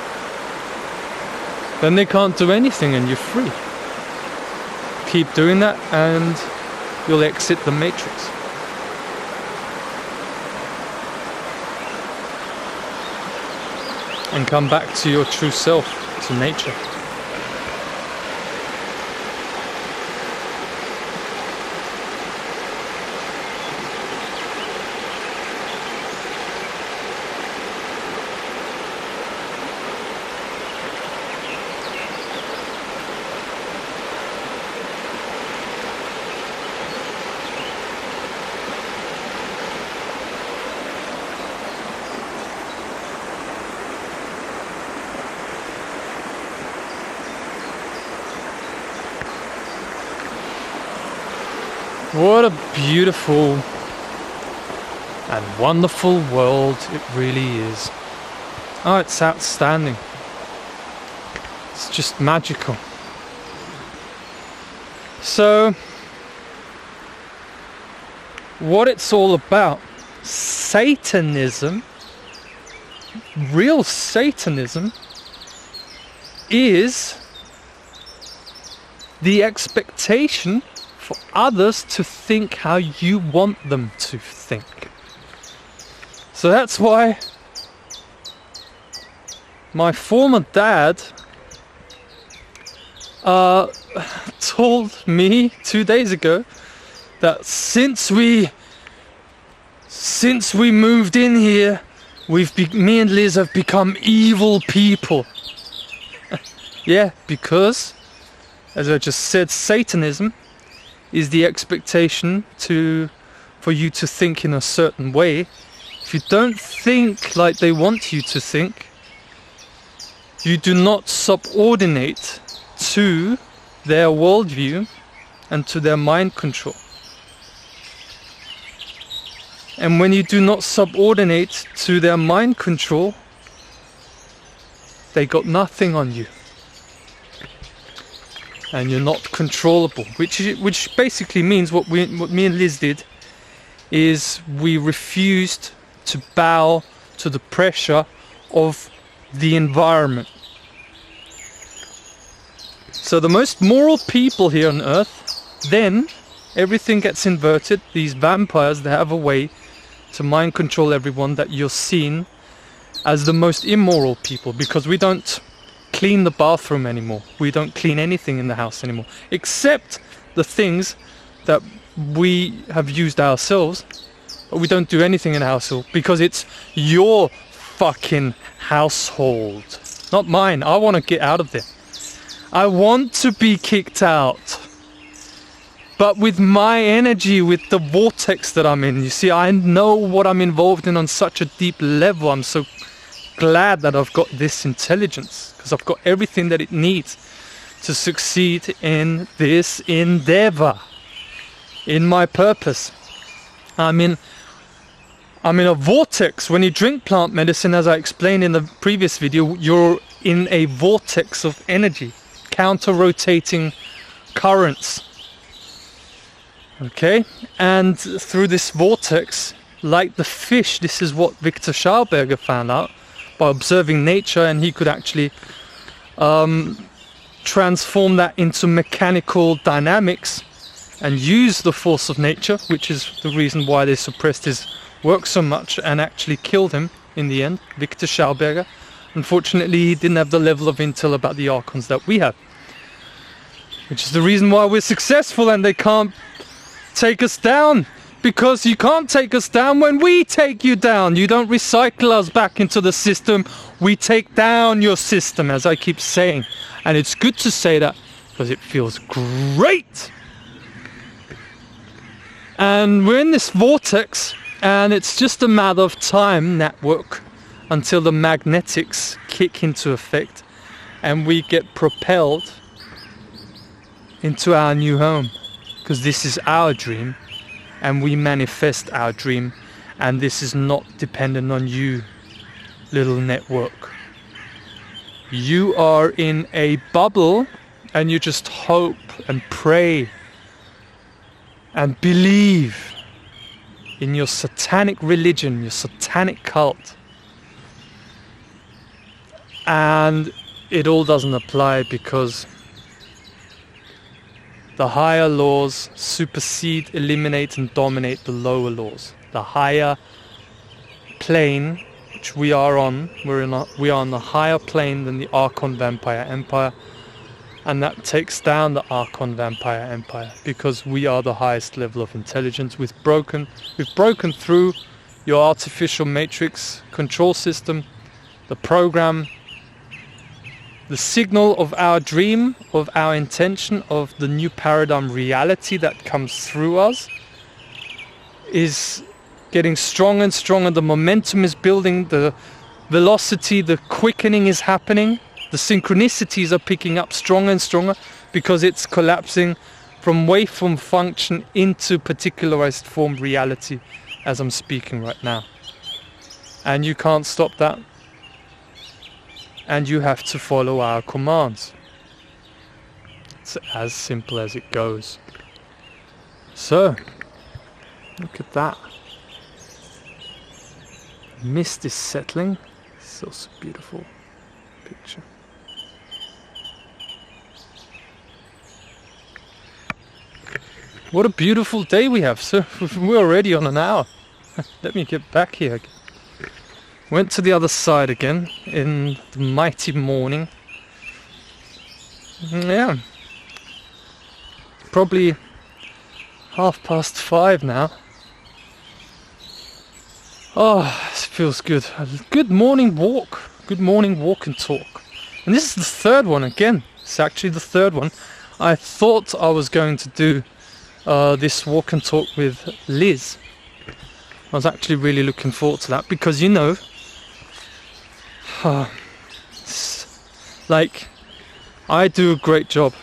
Then they can't do anything and you're free. Keep doing that and you'll exit the matrix. And come back to your true self, to nature. What a beautiful and wonderful world it really is. Oh, it's outstanding. It's just magical. So, what it's all about, Satanism, real Satanism, is the expectation for others to think how you want them to think. So that's why my former dad told me 2 days ago that since we moved in here, me and Liz have become evil people. Yeah, because, as I just said, Satanism is the expectation for you to think in a certain way. If you don't think like they want you to think, you do not subordinate to their worldview and to their mind control. And when you do not subordinate to their mind control, they got nothing on you. And you're not controllable, which basically means what me and Liz did is we refused to bow to the pressure of the environment. So the most moral people here on earth, then everything gets inverted. These vampires, they have a way to mind control everyone, that you're seen as the most immoral people, because we don't clean the bathroom anymore. We don't clean anything in the house anymore, except the things that we have used ourselves. But we don't do anything in the household because it's your fucking household, not mine. I want to get out of there. I want to be kicked out. But with my energy, with the vortex that I'm in, you see, I know what I'm involved in on such a deep level. I'm so glad that I've got this intelligence, because I've got everything that it needs to succeed in this endeavor, in my purpose. I'm in a vortex. When you drink plant medicine, as I explained in the previous video, you're in a vortex of energy, counter-rotating currents. Okay, and through this vortex, like the fish, this is what Victor Schauberger found out by observing nature, and he could actually transform that into mechanical dynamics and use the force of nature, which is the reason why they suppressed his work so much and actually killed him in the end, Victor Schauberger. Unfortunately, he didn't have the level of intel about the archons that we have, which is the reason why we're successful and they can't take us down, because you can't take us down when we take you down. You don't recycle us back into the system. We take down your system, as I keep saying. And it's good to say that because it feels great. And we're in this vortex, and it's just a matter of time, network, until the magnetics kick into effect and we get propelled into our new home. Because this is our dream, and we manifest our dream, and this is not dependent on you, little network. You are in a bubble, and you just hope and pray and believe in your satanic religion, your satanic cult. And it all doesn't apply, because the higher laws supersede, eliminate and dominate the lower laws. The higher plane which we are on, we are on the higher plane than the Archon Vampire Empire, and that takes down the Archon Vampire Empire, because we are the highest level of intelligence. We've broken through your artificial matrix control system, the program, the signal of our dream, of our intention, of the new paradigm reality that comes through us is getting stronger and stronger. The momentum is building, the velocity, the quickening is happening, the synchronicities are picking up stronger and stronger, because it's collapsing from waveform function into particularized form reality as I'm speaking right now. And you can't stop that. And you have to follow our commands. It's as simple as it goes. So, look at that. Mist is settling. So beautiful picture. What a beautiful day we have. So we're already on an hour. Let me get back here again. Went to the other side again in the mighty morning. Yeah. Probably 5:30 now. Oh, this feels good. A good morning walk. Good morning walk and talk. And this is the third one again. It's actually the third one. I thought I was going to do this walk and talk with Liz. I was actually really looking forward to that, because, you know, like, I do a great job,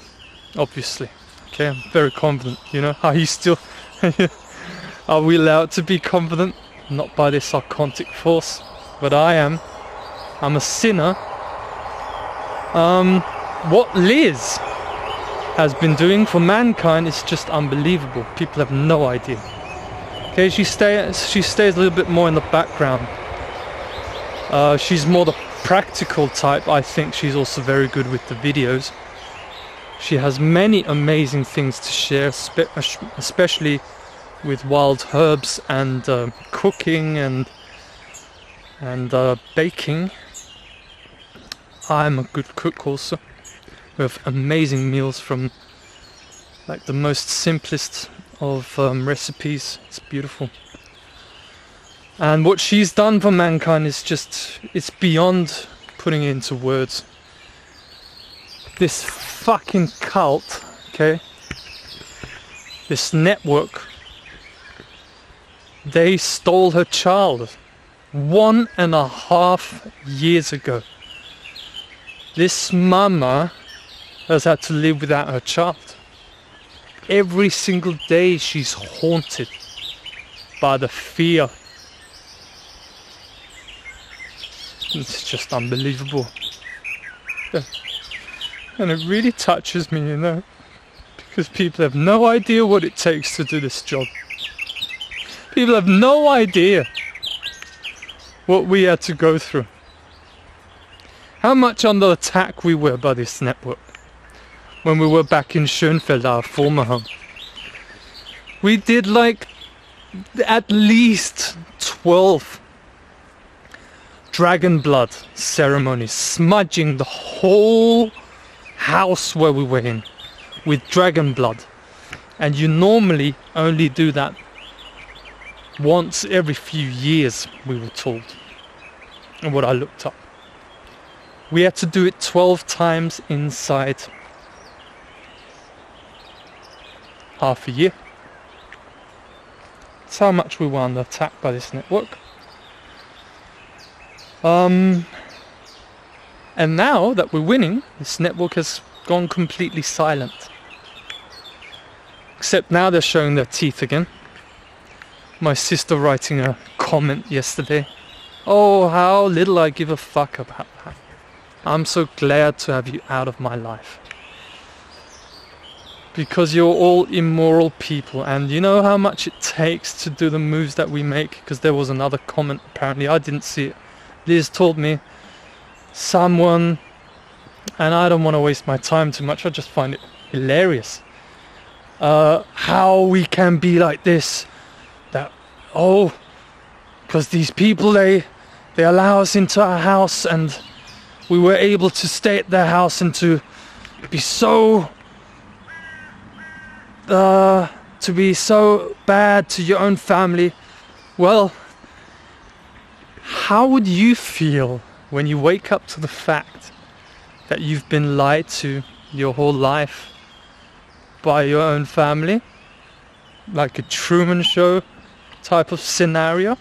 obviously. Okay, I'm very confident, you know. Are you still... Are we allowed to be confident? Not by this archontic force, but I am. I'm a sinner. What Liz has been doing for mankind is just unbelievable. People have no idea. Okay, she stays a little bit more in the background. She's more the practical type. I think she's also very good with the videos. She has many amazing things to share, especially with wild herbs and cooking and baking. I'm a good cook also. We have amazing meals from like the most simplest of recipes. It's beautiful. And what she's done for mankind is just, it's beyond putting it into words. This fucking cult, okay? This network, they stole her child 1.5 years ago. This mama has had to live without her child. Every single day she's haunted by the fear. It's just unbelievable. And it really touches me, you know, because people have no idea what it takes to do this job. People have no idea what we had to go through. How much under attack we were by this network when we were back in Schönfeld, our former home. We did like at least 12 dragon blood ceremonies, smudging the whole house where we were in with dragon blood. And you normally only do that once every few years, we were told, and what I looked up. We had to do it 12 times inside half a year. That's how much we were under attack by this network. And now that we're winning, this network has gone completely silent. Except now they're showing their teeth again. My sister writing a comment yesterday. Oh, how little I give a fuck about that. I'm so glad to have you out of my life. Because you're all immoral people, and you know how much it takes to do the moves that we make? Because there was another comment, apparently I didn't see it. Liz told me someone, and I don't want to waste my time too much, I just find it hilarious. How we can be like this, that, oh, because these people, they allow us into our house, and we were able to stay at their house and to be so bad to your own family. Well, how would you feel when you wake up to the fact that you've been lied to your whole life by your own family? Like a Truman Show type of scenario?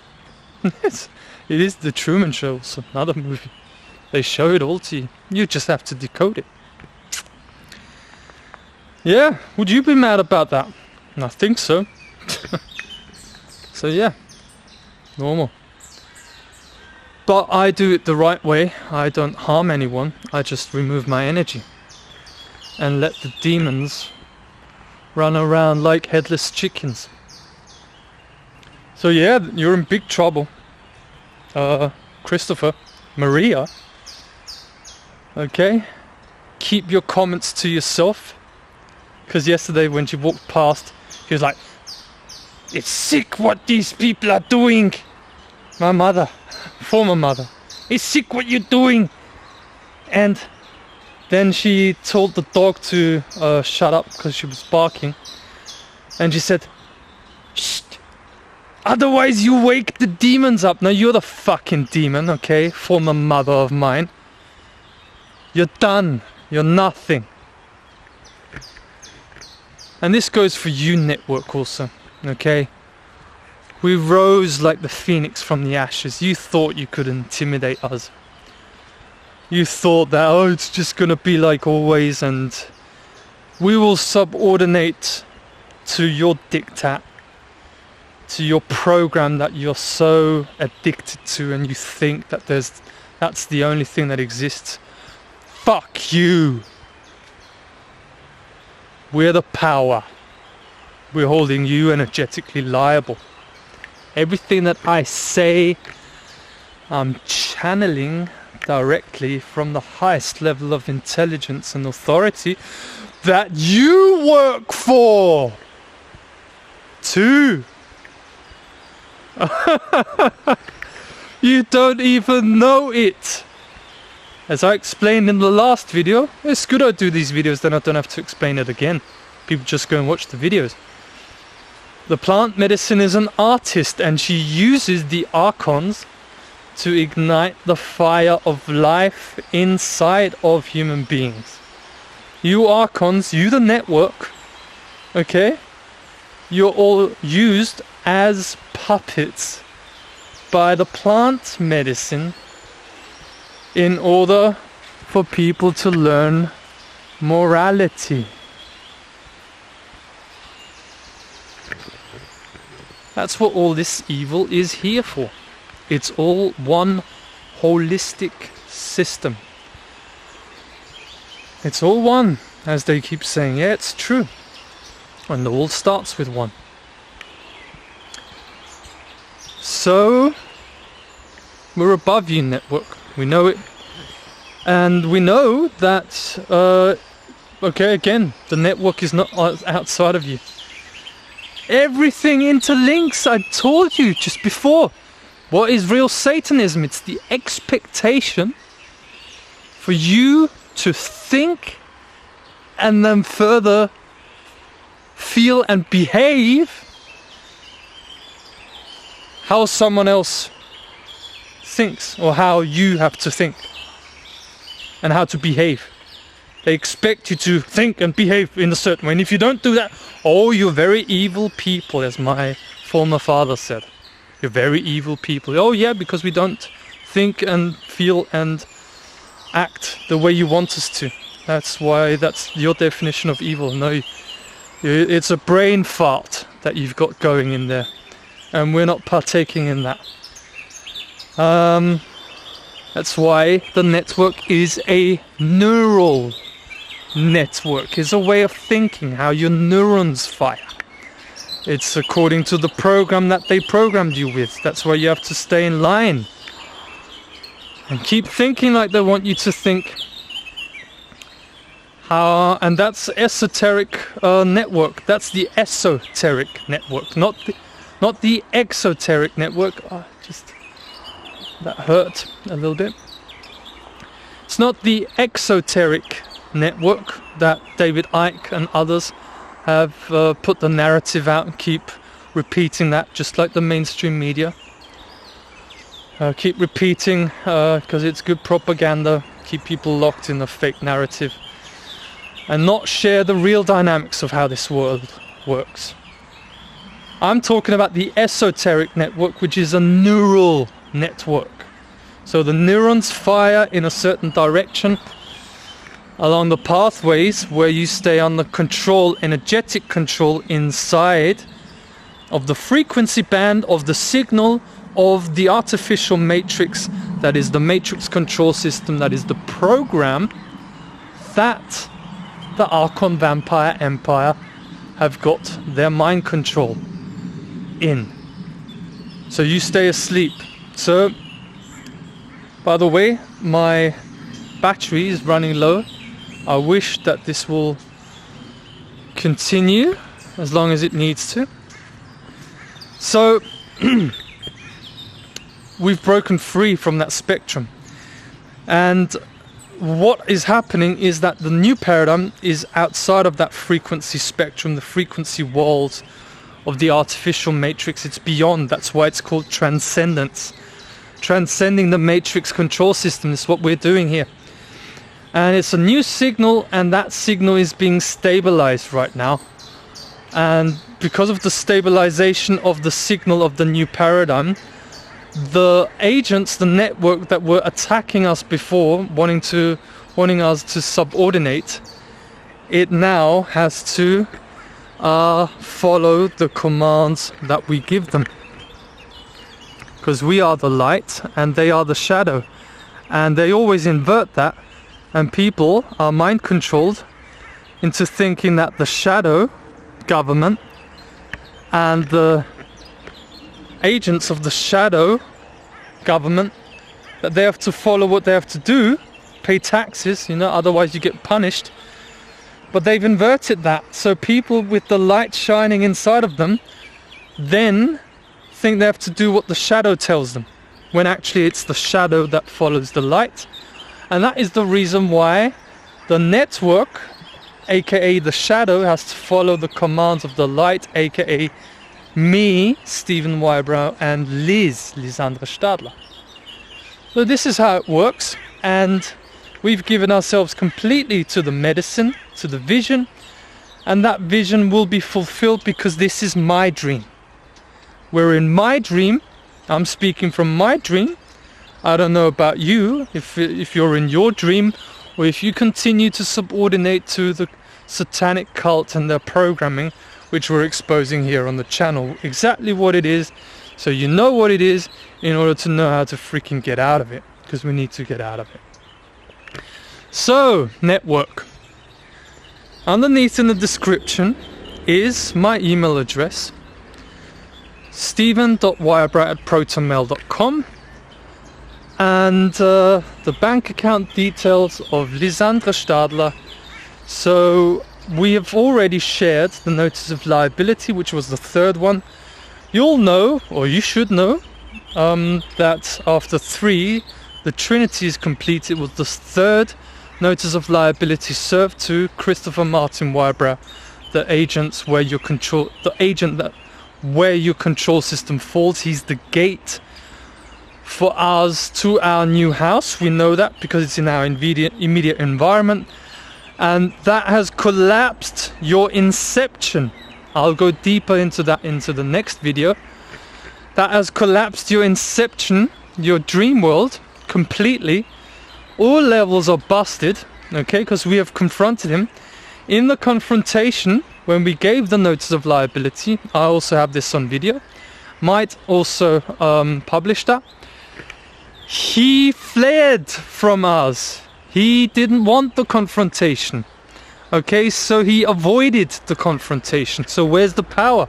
It is the Truman Show, it's another movie. They show it all to you. You just have to decode it. Yeah, would you be mad about that? I think so. So yeah, normal. But I do it the right way. I don't harm anyone. I just remove my energy and let the demons run around like headless chickens. So yeah, you're in big trouble. Christopher, Maria. Okay? Keep your comments to yourself. Because yesterday when she walked past, she was like, "It's sick what these people are doing." My mother, former mother, "It's sick what you're doing." And then she told the dog to shut up because she was barking. And she said, "Shh, otherwise you wake the demons up." Now you're the fucking demon, okay? Former mother of mine. You're done. You're nothing. And this goes for you, network, also, okay? We rose like the phoenix from the ashes. You thought you could intimidate us. You thought that, oh, it's just gonna be like always, and we will subordinate to your diktat, to your program that you're so addicted to, and you think that that's the only thing that exists. Fuck you. We're the power. We're holding you energetically liable. Everything that I say, I'm channeling directly from the highest level of intelligence and authority that you work for too. You don't even know it. As I explained in the last video, it's good I do these videos, then I don't have to explain it again. People just go and watch the videos. The plant medicine is an artist, and she uses the archons to ignite the fire of life inside of human beings. You archons, you the network, okay? You're all used as puppets by the plant medicine in order for people to learn morality. That's what all this evil is here for. It's all one holistic system. It's all one, as they keep saying. Yeah, it's true. And it all starts with one. So, we're above you, network. We know it. And we know that, okay, again, the network is not outside of you. Everything interlinks, I told you just before. What is real Satanism? It's the expectation for you to think and then further feel and behave how someone else thinks, or how you have to think and how to behave. They expect you to think and behave in a certain way, and if you don't do that, oh, you're very evil people, as my former father said. You're very evil people. Oh yeah, because we don't think and feel and act the way you want us to. That's why that's your definition of evil. No, it's a brain fart that you've got going in there, and we're not partaking in that. That's why the network is a neural network. It's a way of thinking, how your neurons fire. It's according to the program that they programmed you with. That's why you have to stay in line and keep thinking like they want you to think. And that's esoteric network. That's the esoteric network, not the exoteric network. That hurt a little bit. It's not the exoteric network that David Icke and others have put the narrative out and keep repeating that, just like the mainstream media. Keep repeating because it's good propaganda. Keep people locked in the fake narrative and not share the real dynamics of how this world works. I'm talking about the esoteric network, which is a neural network. So the neurons fire in a certain direction along the pathways where you stay under control, energetic control, inside of the frequency band of the signal of the artificial matrix, that is the matrix control system, that is the program that the Archon Vampire Empire have got their mind control in. So you stay asleep. So, by the way, my battery is running low. I wish that this will continue as long as it needs to. So, we've broken free from that spectrum. And what is happening is that the new paradigm is outside of that frequency spectrum, the frequency walls of the artificial matrix. It's beyond. That's why it's called transcendence. Transcending the matrix control system is what we're doing here. And it's a new signal, and that signal is being stabilized right now. And because of the stabilization of the signal of the new paradigm, the agents, the network that were attacking us before, wanting us to subordinate, it now has to follow the commands that we give them. Because we are the light and they are the shadow. And they always invert that. And people are mind controlled into thinking that the shadow government and the agents of the shadow government, that they have to follow what they have to do, pay taxes, otherwise you get punished. But they've inverted that, so people with the light shining inside of them then think they have to do what the shadow tells them, when actually it's the shadow that follows the light. And that is the reason why the network, aka the shadow, has to follow the commands of the light, aka me, Stephen Wybrow, and Lisandra Stadler. So this is how it works, and we've given ourselves completely to the medicine, to the vision, and that vision will be fulfilled because this is my dream. Where in my dream, I'm speaking from my dream, I don't know about you, if you're in your dream, or if you continue to subordinate to the satanic cult and their programming, which we're exposing here on the channel, exactly what it is, so you know what it is, in order to know how to freaking get out of it, because we need to get out of it. So, network. Underneath in the description is my email address, stephen.wybrow@protonmail.com, and the bank account details of Lisandra Stadler. So we have already shared the notice of liability, which was the third one. You'll know, or you should know, that after 3, the Trinity is complete. It was the third notice of liability served to Christopher Martin Wybrow, the agent where your control system falls. He's the gate for us to our new house. We know that because it's in our immediate environment, and that has collapsed your inception. I'll go deeper into that into the next video. That has collapsed your inception, your dream world, completely. All levels are busted, okay, because we have confronted him. In the confrontation, when we gave the notice of liability, I also have this on video, might also publish that. He fled from us. He didn't want the confrontation. Okay, so he avoided the confrontation. So where's the power?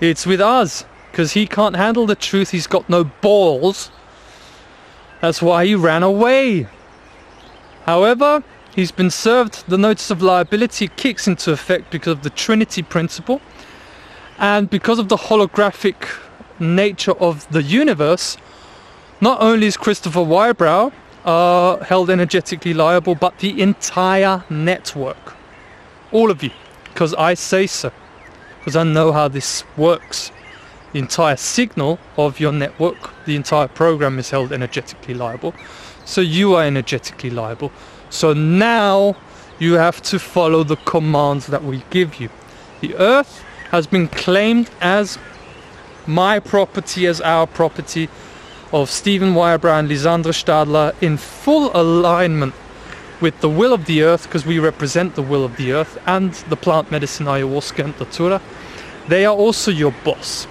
It's with us, because he can't handle the truth. He's got no balls. That's why he ran away. However, he's been served the notice of liability. It kicks into effect because of the Trinity principle, and because of the holographic nature of the universe. Not only is Christopher Wybrow held energetically liable, but the entire network. All of you. Because I say so. Because I know how this works. The entire signal of your network, the entire program is held energetically liable. So you are energetically liable. So now you have to follow the commands that we give you. The earth has been claimed as my property, as our property, of Stephen Wybrow and Lisandra Stadler, in full alignment with the will of the earth, because we represent the will of the earth, and the plant medicine ayahuasca and datura. They are also your boss.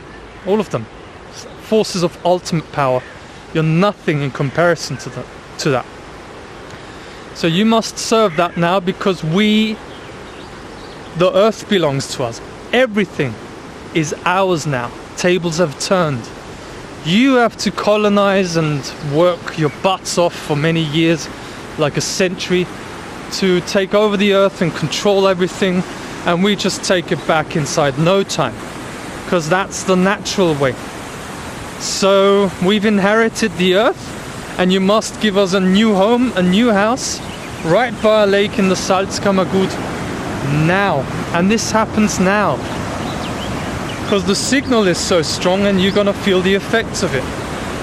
All of them. Forces of ultimate power. You're nothing in comparison to that. So you must serve that now, because the earth belongs to us. Everything is ours now. Tables have turned. You have to colonize and work your butts off for many years, like a century, to take over the earth and control everything, and we just take it back inside no time, because that's the natural way. So we've inherited the earth, and you must give us a new home, a new house, right by a lake in the Salzkammergut now. And this happens now. Because the signal is so strong, and you're gonna feel the effects of it.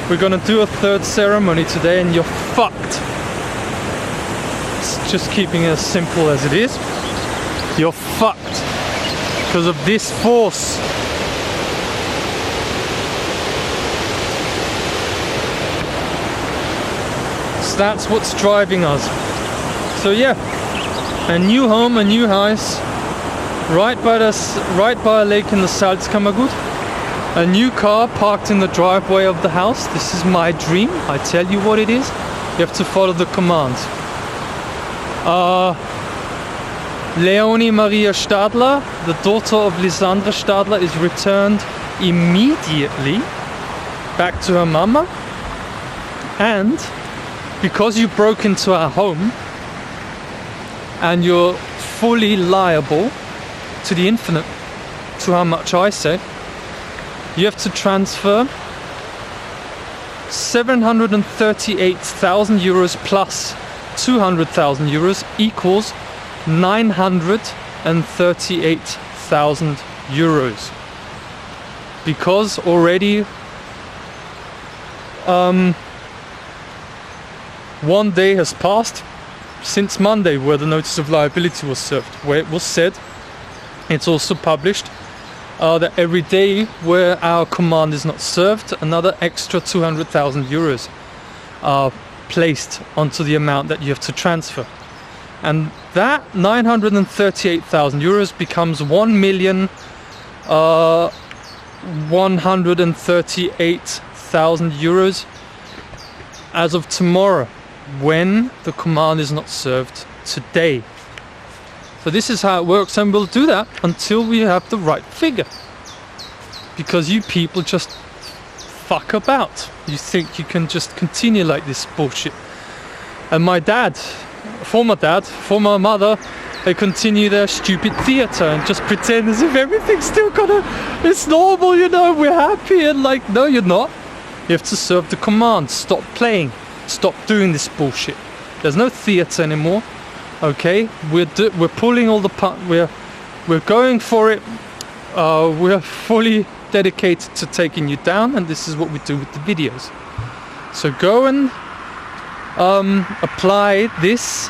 We're gonna do a third ceremony today, and you're fucked. It's just keeping it as simple as it is. You're fucked because of this force. So that's what's driving us. So yeah, a new home, a new house. Right by a lake in the Salzkammergut. A new car parked in the driveway of the house. This is my dream. I tell you what it is. You have to follow the commands. Leonie Maria Stadler, the daughter of Lisandra Stadler, is returned immediately back to her mama. And because you broke into our home and you're fully liable to the infinite, to how much I say, you have to transfer 738,000 euros plus 200,000 euros equals 938,000 euros. Because already 1 day has passed since Monday, where the notice of liability was served, where it was said, it's also published, that every day where our command is not served, another extra 200,000 euros are placed onto the amount that you have to transfer. And that 938,000 euros becomes 1,138,000 euros as of tomorrow, when the command is not served today. So this is how it works, and we'll do that until we have the right figure. Because you people just fuck about. You think you can just continue like this bullshit. And my dad, former mother, they continue their stupid theatre and just pretend as if everything's still it's normal, you know, we're happy, and like, no, you're not. You have to serve the command. Stop playing. Stop doing this bullshit. There's no theatre anymore. Okay, we're pulling all the we're going for it. We're fully dedicated to taking you down, and this is what we do with the videos. So go and apply this.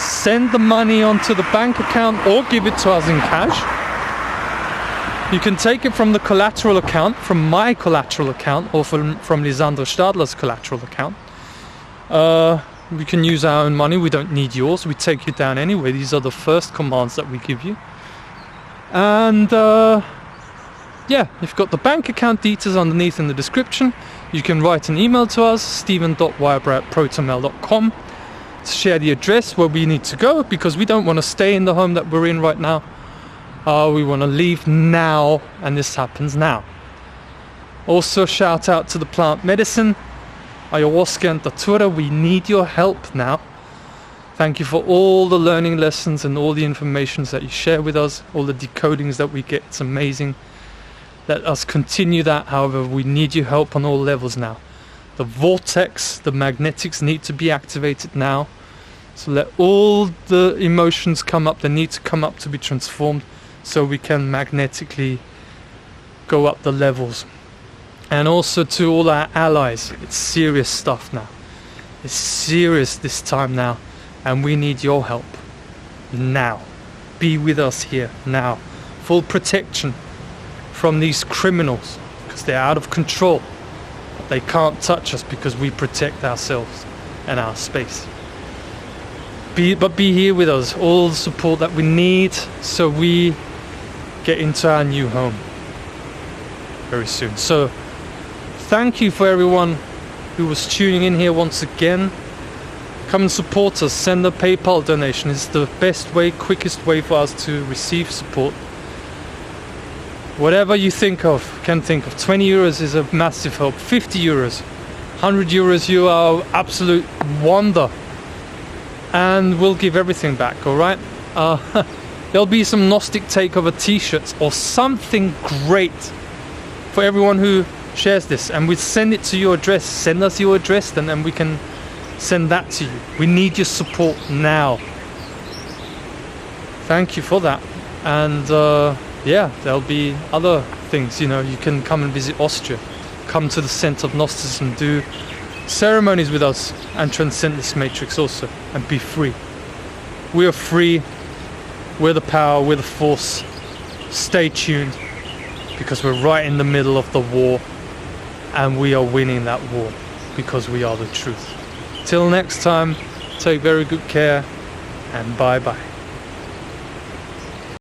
Send the money onto the bank account or give it to us in cash. You can take it from the collateral account, from my collateral account, or from Lisandra Stadler's collateral account. We can use our own money, we don't need yours, we take you down anyway. These are the first commands that we give you. And yeah, you've got the bank account details underneath in the description. You can write an email to us, steven.weibrow@protonmail.com, to share the address where we need to go, because we don't want to stay in the home that we're in right now. We want to leave now, and this happens now. Also, shout out to the plant medicine, ayahuasca and datura. We need your help now. Thank you for all the learning lessons and all the informations that you share with us, all the decodings that we get. It's amazing. Let us continue that. However, we need your help on all levels now. The vortex, the magnetics need to be activated now. So let all the emotions come up. They need to come up to be transformed, so we can magnetically go up the levels. And also to all our allies, it's serious stuff now. It's serious this time now, and we need your help now. Be with us here now. Full protection from these criminals, because they're out of control. They can't touch us because we protect ourselves and our space. But be here with us, all the support that we need, so we get into our new home very soon. So thank you for everyone who was tuning in here once again. Come and support us. Send a PayPal donation. It's the best way, quickest way for us to receive support. Whatever you can think of. 20 euros is a massive help. 50 euros. 100 euros, you are absolute wonder. And we'll give everything back, alright? There'll be some Gnostic Takeover t-shirts or something great for everyone who shares this. And we send it to your address. Send us your address, then, and we can send that to you. We need your support now. Thank you for that. And yeah, there'll be other things, you know. You can come and visit Austria, come to the center of Gnosticism, do ceremonies with us, and transcend this matrix also, and be free. We are free. We're the power, we're the force. Stay tuned, because we're right in the middle of the war, and we are winning that war because we are the truth. Till next time, take very good care, and bye bye.